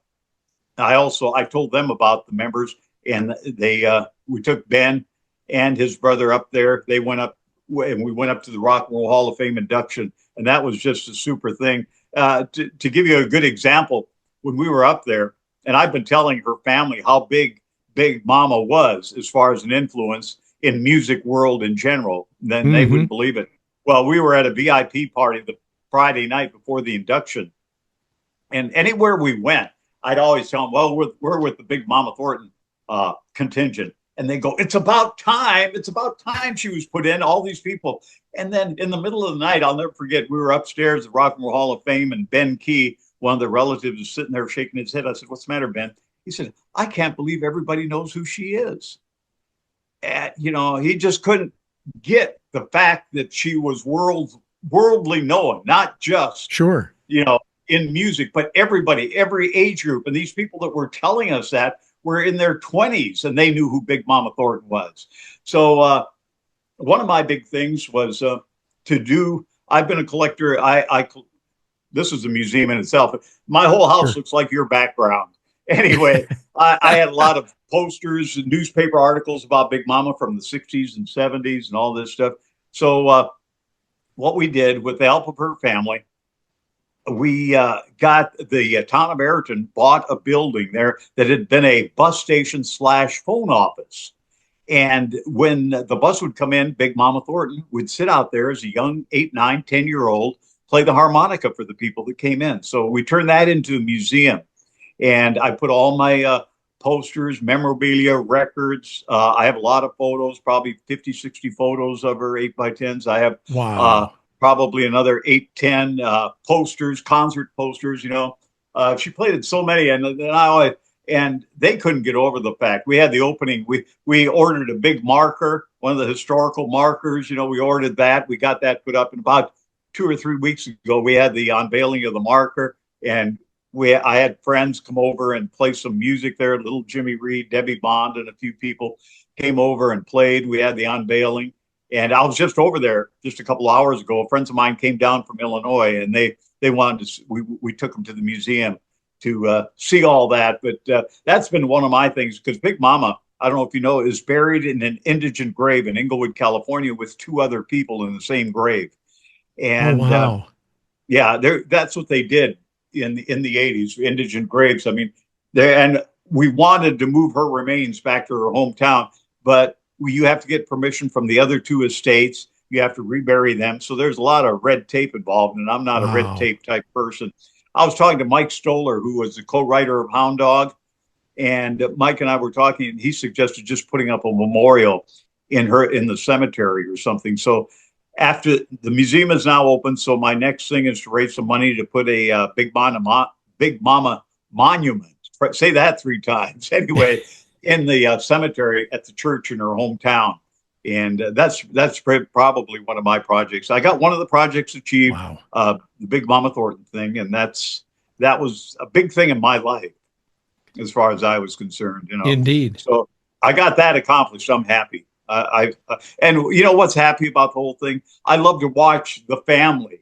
I told them about the members, and we took Ben and his brother up there. They went up, and we went up to the Rock and Roll Hall of Fame induction. And that was just a super thing. To give you a good example, when we were up there, and I've been telling her family how big Mama was as far as an influence in music world in general, then they mm-hmm. wouldn't believe it. Well, we were at a VIP party the Friday night before the induction, and anywhere we went, I'd always tell them, "Well, we're with the Big Mama Thornton contingent." And they go, "It's about time. It's about time she was put in, all these people." And then in the middle of the night, I'll never forget, we were upstairs at Rock and Roll Hall of Fame, and Ben Key, one of the relatives, was sitting there shaking his head. I said, "What's the matter, Ben?" He said, "I can't believe everybody knows who she is." And, he just couldn't get the fact that she was worldly known, not just, Sure, in music, but everybody, every age group. And these people that were telling us that were in their 20s, and they knew who Big Mama Thornton was. So one of my big things was I've been a collector. This is a museum in itself. My whole house sure, looks like your background. Anyway, I had a lot of posters and newspaper articles about Big Mama from the 60s and 70s and all this stuff. So what we did, with the help of her family, we got the town of Ayrton bought a building there that had been a bus station / phone office. And when the bus would come in, Big Mama Thornton would sit out there as a young 8, 9, 10-year-old, play the harmonica for the people that came in. So we turned that into a museum. And I put all my posters, memorabilia, records. I have a lot of photos, probably 50, 60 photos of her 8x10s. I have wow, probably another 8, 10 posters, concert posters. She played in so many, and they couldn't get over the fact we had the opening. We ordered a big marker, one of the historical markers. We ordered that. We got that put up in about 2 or 3 weeks ago. We had the unveiling of the marker, and I had friends come over and play some music there. Little Jimmy Reed, Debbie Bond, and a few people came over and played. We had the unveiling. And I was just over there just a couple of hours ago. Friends of mine came down from Illinois, and they wanted to. We took them to the museum to see all that. But that's been one of my things, because Big Mama, I don't know if you know, is buried in an indigent grave in Inglewood, California, with two other people in the same grave. Oh, And wow. yeah, that's what they did in the 80s, indigent graves. I mean, and we wanted to move her remains back to her hometown, but you have to get permission from the other two estates. You have to rebury them. So there's a lot of red tape involved, and I'm not a red Wow. tape type person. I was talking to Mike Stoller, who was the co-writer of Hound Dog, and Mike and I were talking, and he suggested just putting up a memorial in the cemetery or something. So after the museum is now open, so my next thing is to raise some money to put a Big Mama monument. Say that 3 times anyway in the cemetery at the church in her hometown, and that's probably one of my projects. I got one of the projects achieved, Wow. the Big Mama Thornton thing, and that was a big thing in my life as far as I was concerned. Indeed. So I got that accomplished. I'm happy. And you know what's happy about the whole thing? I love to watch the family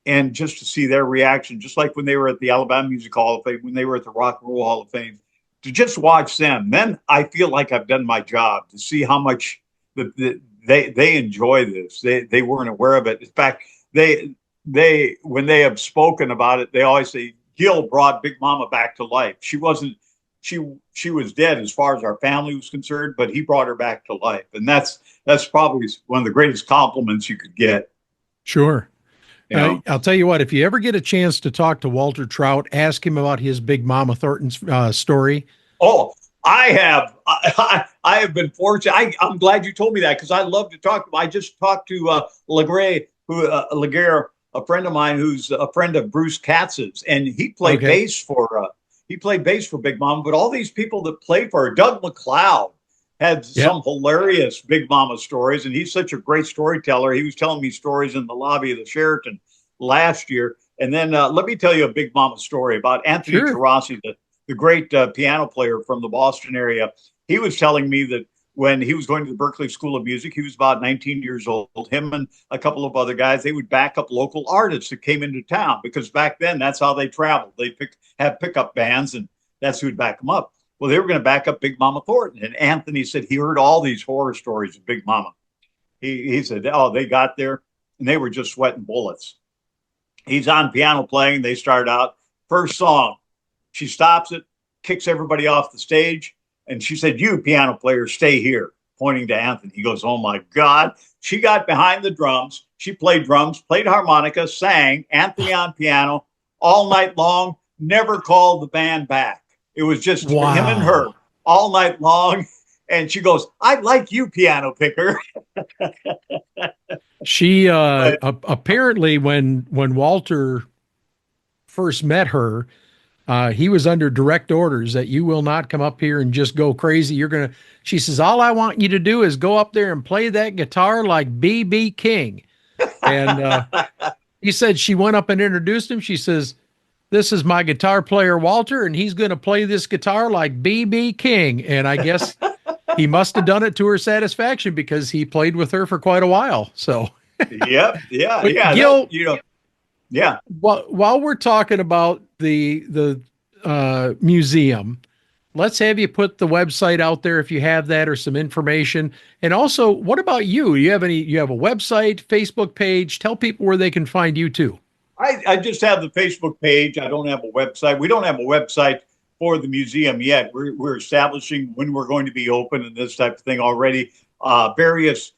and just to see their reaction, just like when they were at the Alabama Music Hall of Fame, when they were at the Rock and Roll Hall of Fame, to just watch them. Then I feel like I've done my job, to see how much they enjoy this. They weren't aware of it. In fact, they when they have spoken about it, they always say Gil brought Big Mama back to life. She was dead as far as our family was concerned, but he brought her back to life, and that's probably one of the greatest compliments you could get. Sure. You know? I'll tell you what, if you ever get a chance to talk to Walter Trout, ask him about his Big Mama Thornton story. Oh, I have. I have been fortunate. I'm glad you told me that, because I love to talk. I just talked to Laguerre, a friend of mine who's a friend of Bruce Katz's, and he played bass for Big Mama. But all these people that played for her, Doug McLeod had some hilarious Big Mama stories, and he's such a great storyteller. He was telling me stories in the lobby of the Sheraton last year. And then let me tell you a Big Mama story about Anthony Gerasi, the great piano player from the Boston area. He was telling me that when he was going to the Berklee School of Music, he was about 19 years old. Him and a couple of other guys, they would back up local artists that came into town, because back then that's how they traveled. They have pickup bands, and that's who would back them up. Well, they were going to back up Big Mama Thornton. And Anthony said he heard all these horror stories of Big Mama. He said, oh, they got there and they were just sweating bullets. He's on piano playing. They start out. First song, she stops it, kicks everybody off the stage. And she said, you piano player, stay here, pointing to Anthony. He goes, oh my God. She got behind the drums. She played drums, played harmonica, sang, Anthony on piano all night long, never called the band back. It was just him and her all night long. And she goes, I like you, piano picker. She apparently, when Walter first met her, he was under direct orders that you will not come up here and just go crazy. She says, all I want you to do is go up there and play that guitar like B.B. King. And he said she went up and introduced him. She says, this is my guitar player, Walter, and he's going to play this guitar like B.B. King. And I guess he must have done it to her satisfaction, because he played with her for quite a while. So, yeah. Gil, yeah. While we're talking about the museum, let's have you put the website out there if you have that, or some information. And also, what about you? You have a website, Facebook page? Tell people where they can find you too. I just have the Facebook page. I don't have a website. We don't have a website for the museum yet. We're establishing when we're going to be open and this type of thing already. Various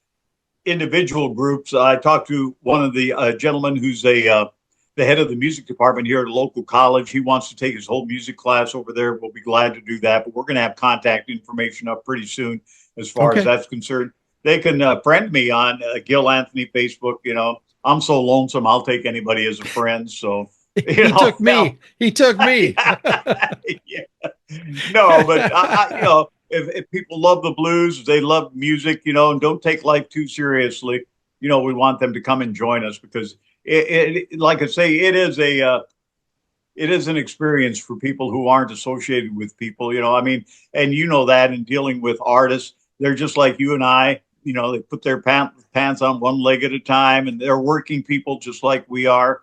individual groups. I talked to one of the gentlemen who's the head of the music department here at a local college. He wants to take his whole music class over there. We'll be glad to do that. But we're going to have contact information up pretty soon as far as that's concerned. They can friend me on Gil Anthony Facebook. You know, I'm so lonesome, I'll take anybody as a friend. So he took me. Yeah. No, but if people love the blues, they love music, and don't take life too seriously. We want them to come and join us, because it like I say, it is an experience for people who aren't associated with people. I mean, and that in dealing with artists, they're just like you and I. They put their pants on one leg at a time, and they're working people just like we are.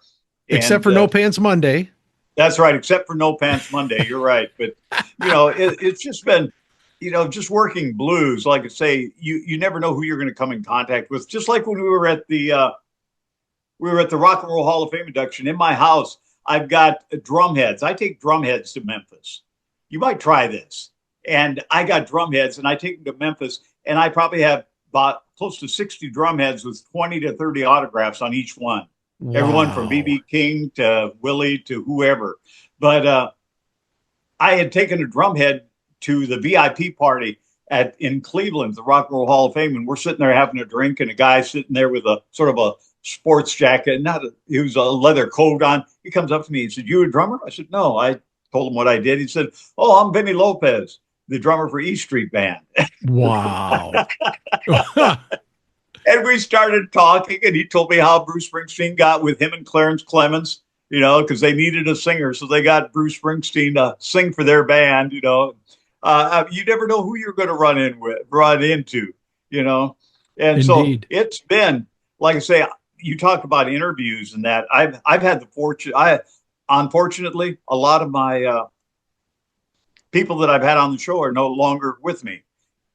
Except for No Pants Monday. That's right. Except for No Pants Monday. You're right. But, it's just been just working blues, like I say, you never know who you're going to come in contact with. Just like when we were at the Rock and Roll Hall of Fame induction in my house, I've got drum heads. I take drum heads to Memphis. You might try this. And I got drum heads, and I take them to Memphis, and I probably have about close to 60 drum heads with 20 to 30 autographs on each one. Wow. Everyone from B.B. King to Willie to whoever. But I had taken a drum head to the VIP party in Cleveland, the Rock and Roll Hall of Fame, and we're sitting there having a drink, and a guy sitting there with a sort of a sports jacket, he was a leather coat on. He comes up to me and said, "You a drummer?" I said, "No." I told him what I did. He said, "Oh, I'm Vinny Lopez, the drummer for E Street Band." Wow. And we started talking, and he told me how Bruce Springsteen got with him and Clarence Clemens, because they needed a singer. So they got Bruce Springsteen to sing for their band, you never know who you're going to run into. And Indeed. So it's been, like I say, you talk about interviews and that. I've had the fortune. Unfortunately, a lot of my people that I've had on the show are no longer with me.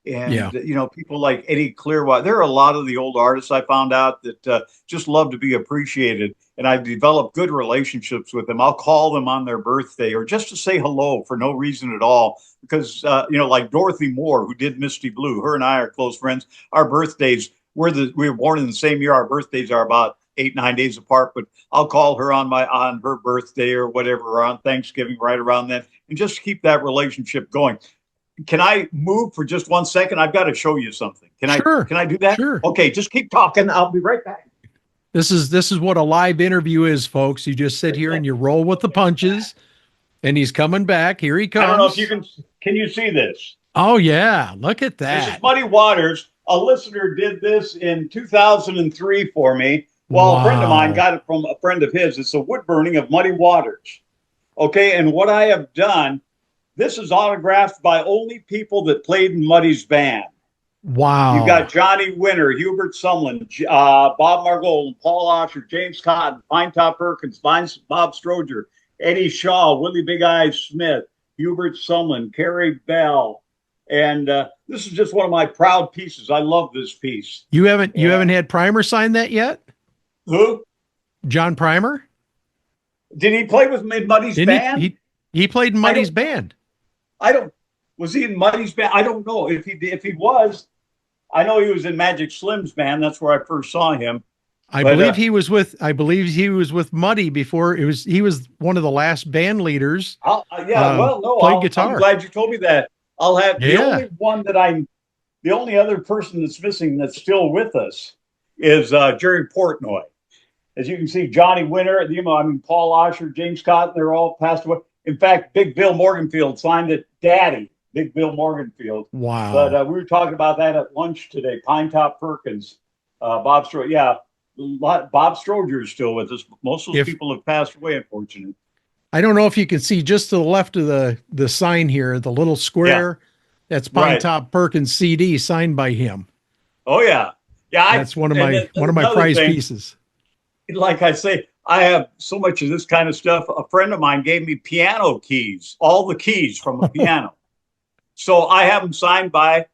And, people like Eddie Clearwater, there are a lot of the old artists I found out that just love to be appreciated. And I've developed good relationships with them. I'll call them on their birthday or just to say hello for no reason at all. Because, like Dorothy Moore, who did Misty Blue, her and I are close friends. Our birthdays, we were born in the same year. Our birthdays are about 8-9 days apart, but I'll call her on her birthday or whatever, or on Thanksgiving right around then, and just keep that relationship going. Can I move for just 1 second? I've got to show you something. Can I do that? Sure. Okay, just keep talking. I'll be right back. This is what a live interview is, folks. You just sit here and you roll with the punches, and he's coming back. Here he comes. I don't know if you can you see this? Oh yeah, look at that. This is Muddy Waters. A listener did this in 2003 for me. Well, wow. A friend of mine got it from a friend of his. It's a wood burning of Muddy Waters. Okay, and what I have done, this is autographed by only people that played in Muddy's band. Wow. You've got Johnny Winter, Hubert Sumlin, Bob Margolin, Paul Osher, James Cotton, Pinetop Perkins, Bob Stroger, Eddie Shaw, Willie Big Eyes Smith, Hubert Sumlin, Carrie Bell. And this is just one of my proud pieces. I love this piece. You haven't had Primer sign that yet? Who? John Primer? Did he play with Muddy's band? He played in Muddy's band. Was he in Muddy's band? I don't know. If he was, I know he was in Magic Slim's band. That's where I first saw him. I believe he was with Muddy before. He was one of the last band leaders. Played guitar. I'm glad you told me that. I'll have the only other person that's missing that's still with us is Jerry Portnoy. As you can see, Johnny Winter, Paul Osher, James Cotton, they're all passed away. In fact, Big Bill Morganfield signed it Daddy, Big Bill Morganfield. Wow. But we were talking about that at lunch today. Pinetop Perkins, Bob Stroger. Yeah, Bob Stroger is still with us. Most of those people have passed away, unfortunately. I don't know if you can see just to the left of the sign here, the little square. Yeah. That's Pinetop Perkins CD signed by him. Oh yeah, yeah. That's one of my prized pieces. Like I say, I have so much of this kind of stuff. A friend of mine gave me piano keys, all the keys from a piano. So I have them signed by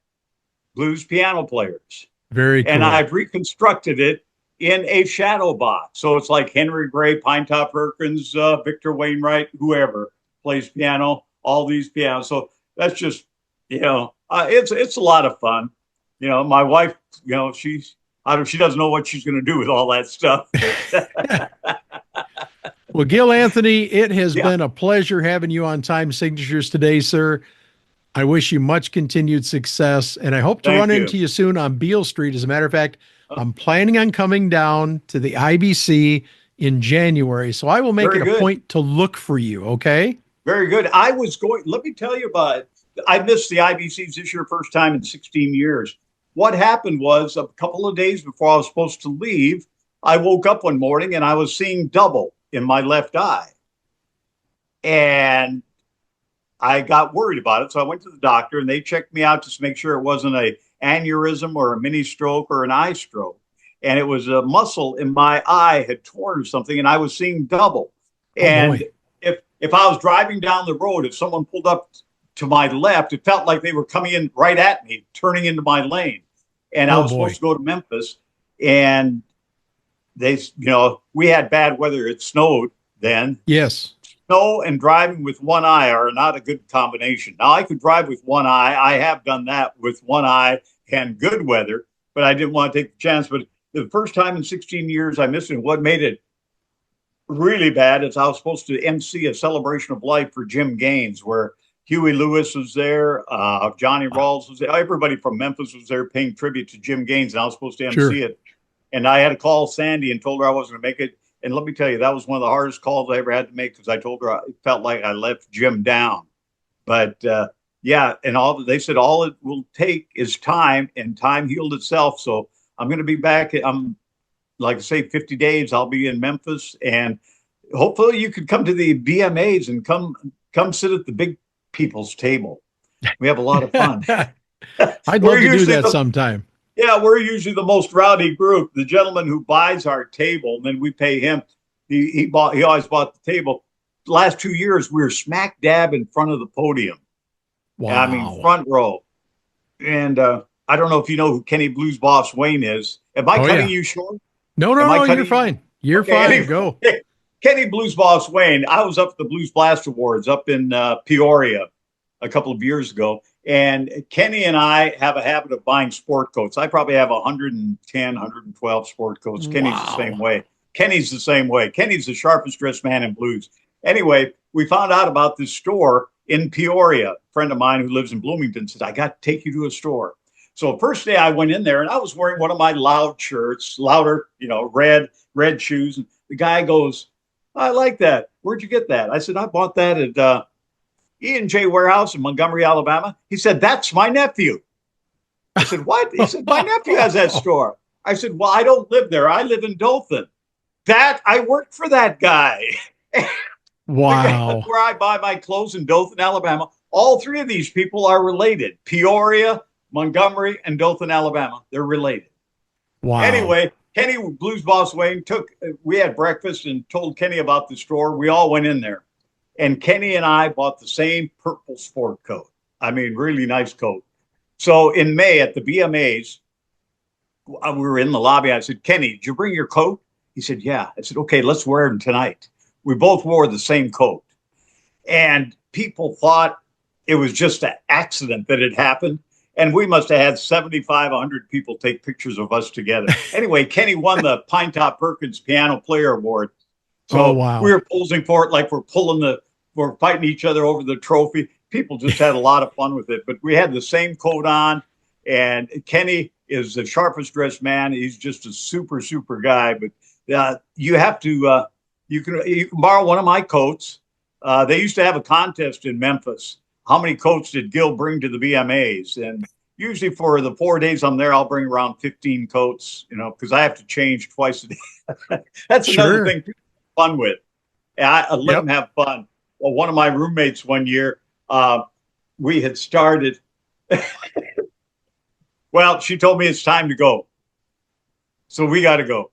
blues piano players. Very cool. And I've reconstructed it in a shadow box. So it's like Henry Gray, Pinetop Perkins, Victor Wainwright, whoever plays piano, all these pianos. So that's just, it's a lot of fun. My wife, she doesn't know what she's going to do with all that stuff. Well, Gil Anthony, it has been a pleasure having you on Time Signatures today, sir. I wish you much continued success, and I hope to run into you soon on Beale Street. As a matter of fact, I'm planning on coming down to the IBC in January, so I will make it a point to look for you, okay? Very good. Let me tell you about it. I missed the IBCs this year, first time in 16 years. What happened was a couple of days before I was supposed to leave, I woke up one morning and I was seeing double in my left eye. And I got worried about it. So I went to the doctor and they checked me out just to make sure it wasn't an aneurysm or a mini stroke or an eye stroke. And it was a muscle in my eye had torn or something, and I was seeing double. And if I was driving down the road, if someone pulled up to my left. It felt like they were coming in right at me, turning into my lane. And I was supposed to go to Memphis, and we had bad weather. It snowed then. Yes. Snow and driving with one eye are not a good combination. Now, I could drive with one eye. I have done that with one eye and good weather, but I didn't want to take the chance. But the first time in 16 years I missed it. What made it really bad is I was supposed to MC a celebration of life for Jim Gaines, where Huey Lewis was there, Johnny Rawls was there, everybody from Memphis was there paying tribute to Jim Gaines, and I was supposed to MC it. And I had to call Sandy and told her I wasn't going to make it. And let me tell you, that was one of the hardest calls I ever had to make, because I told her it felt like I left Jim down. But and they said all it will take is time, and time healed itself. So I'm going to be back. I'm like I say, 50 days. I'll be in Memphis, and hopefully you could come to the BMAs and come sit at the big people's table. We have a lot of fun. I'd love to do that sometime. Yeah, we're usually the most rowdy group. The gentleman who buys our table, and then we pay him. He always bought the table. The last 2 years, we were smack dab in front of the podium. Wow. I mean, front row. And I don't know if you know who Kenny Blues Boss Wayne is. Am I cutting you short? No, you're fine. You're fine. Anyway, go. Kenny Blues Boss Wayne. I was up at the Blues Blast Awards up in Peoria a couple of years ago. And Kenny and I have a habit of buying sport coats. I probably have 110, 112 sport coats. Kenny's the same way. Kenny's the sharpest dressed man in blues. Anyway, we found out about this store in Peoria. A friend of mine who lives in Bloomington said, I got to take you to a store. So first day I went in there, and I was wearing one of my loud shirts, louder, red shoes. And the guy goes, I like that. Where'd you get that? I said, I bought that at E&J Warehouse in Montgomery, Alabama. He said, that's my nephew. I said, what? He said, my nephew has that store. I said, well, I don't live there. I live in Dothan. I worked for that guy. Wow. That's where I buy my clothes in Dothan, Alabama. All three of these people are related. Peoria, Montgomery, and Dothan, Alabama. They're related. Wow. Anyway, Kenny Blues Boss Wayne we had breakfast and told Kenny about the store. We all went in there. And Kenny and I bought the same purple sport coat. I mean, really nice coat. So in May at the BMAs, we were in the lobby. I said, Kenny, did you bring your coat? He said, yeah. I said, okay, let's wear them tonight. We both wore the same coat. And people thought it was just an accident that it happened. And we must have had 7,500 people take pictures of us together. Anyway, Kenny won the Pine Top Perkins Piano Player Award. So we were posing for it like we're fighting each other over the trophy. People just had a lot of fun with it. But we had the same coat on, and Kenny is the sharpest dressed man. He's just a super, super guy. But you have to you can borrow one of my coats. They used to have a contest in Memphis. How many coats did Gil bring to the BMAs? And usually for the 4 days I'm there, I'll bring around 15 coats, because I have to change twice a day. That's another thing people have fun with. I let them have fun. Well, one of my roommates one year, we had started. Well, she told me it's time to go. So we got to go.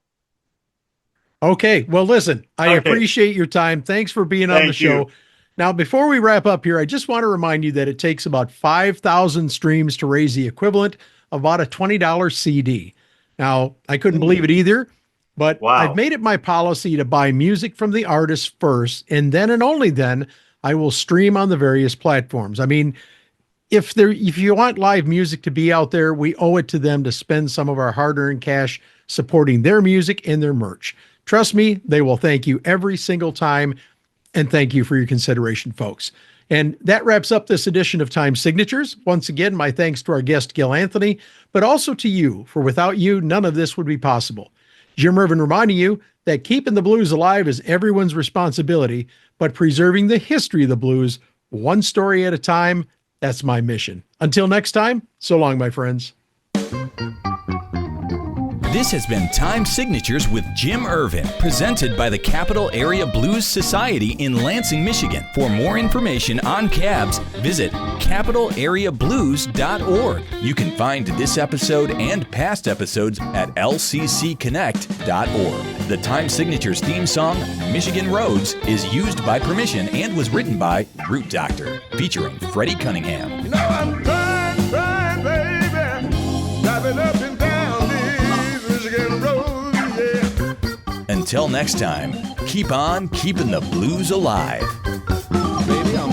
Okay. Well, listen, I appreciate your time. Thanks for being on the show. Now, before we wrap up here, I just want to remind you that it takes about 5,000 streams to raise the equivalent of about a $20 CD. Now, I couldn't believe it either, but I've made it my policy to buy music from the artist first, and then and only then I will stream on the various platforms. I mean, if you want live music to be out there, we owe it to them to spend some of our hard-earned cash supporting their music and their merch. Trust me, they will thank you every single time. And thank you for your consideration, folks. And that wraps up this edition of Time Signatures. Once again, my thanks to our guest, Gil Anthony, but also to you, for without you, none of this would be possible. Jim Ervin reminding you that keeping the blues alive is everyone's responsibility, but preserving the history of the blues, one story at a time, that's my mission. Until next time, so long, my friends. This has been Time Signatures with Jim Ervin, presented by the Capital Area Blues Society in Lansing, Michigan. For more information on cabs, visit capitalareablues.org. You can find this episode and past episodes at lccconnect.org. The Time Signatures theme song, Michigan Roads, is used by permission and was written by Root Doctor, featuring Freddie Cunningham. You know I'm trying, baby, driving up and down these Michigan roads, yeah. Until next time, keep on keeping the blues alive. Baby, I'm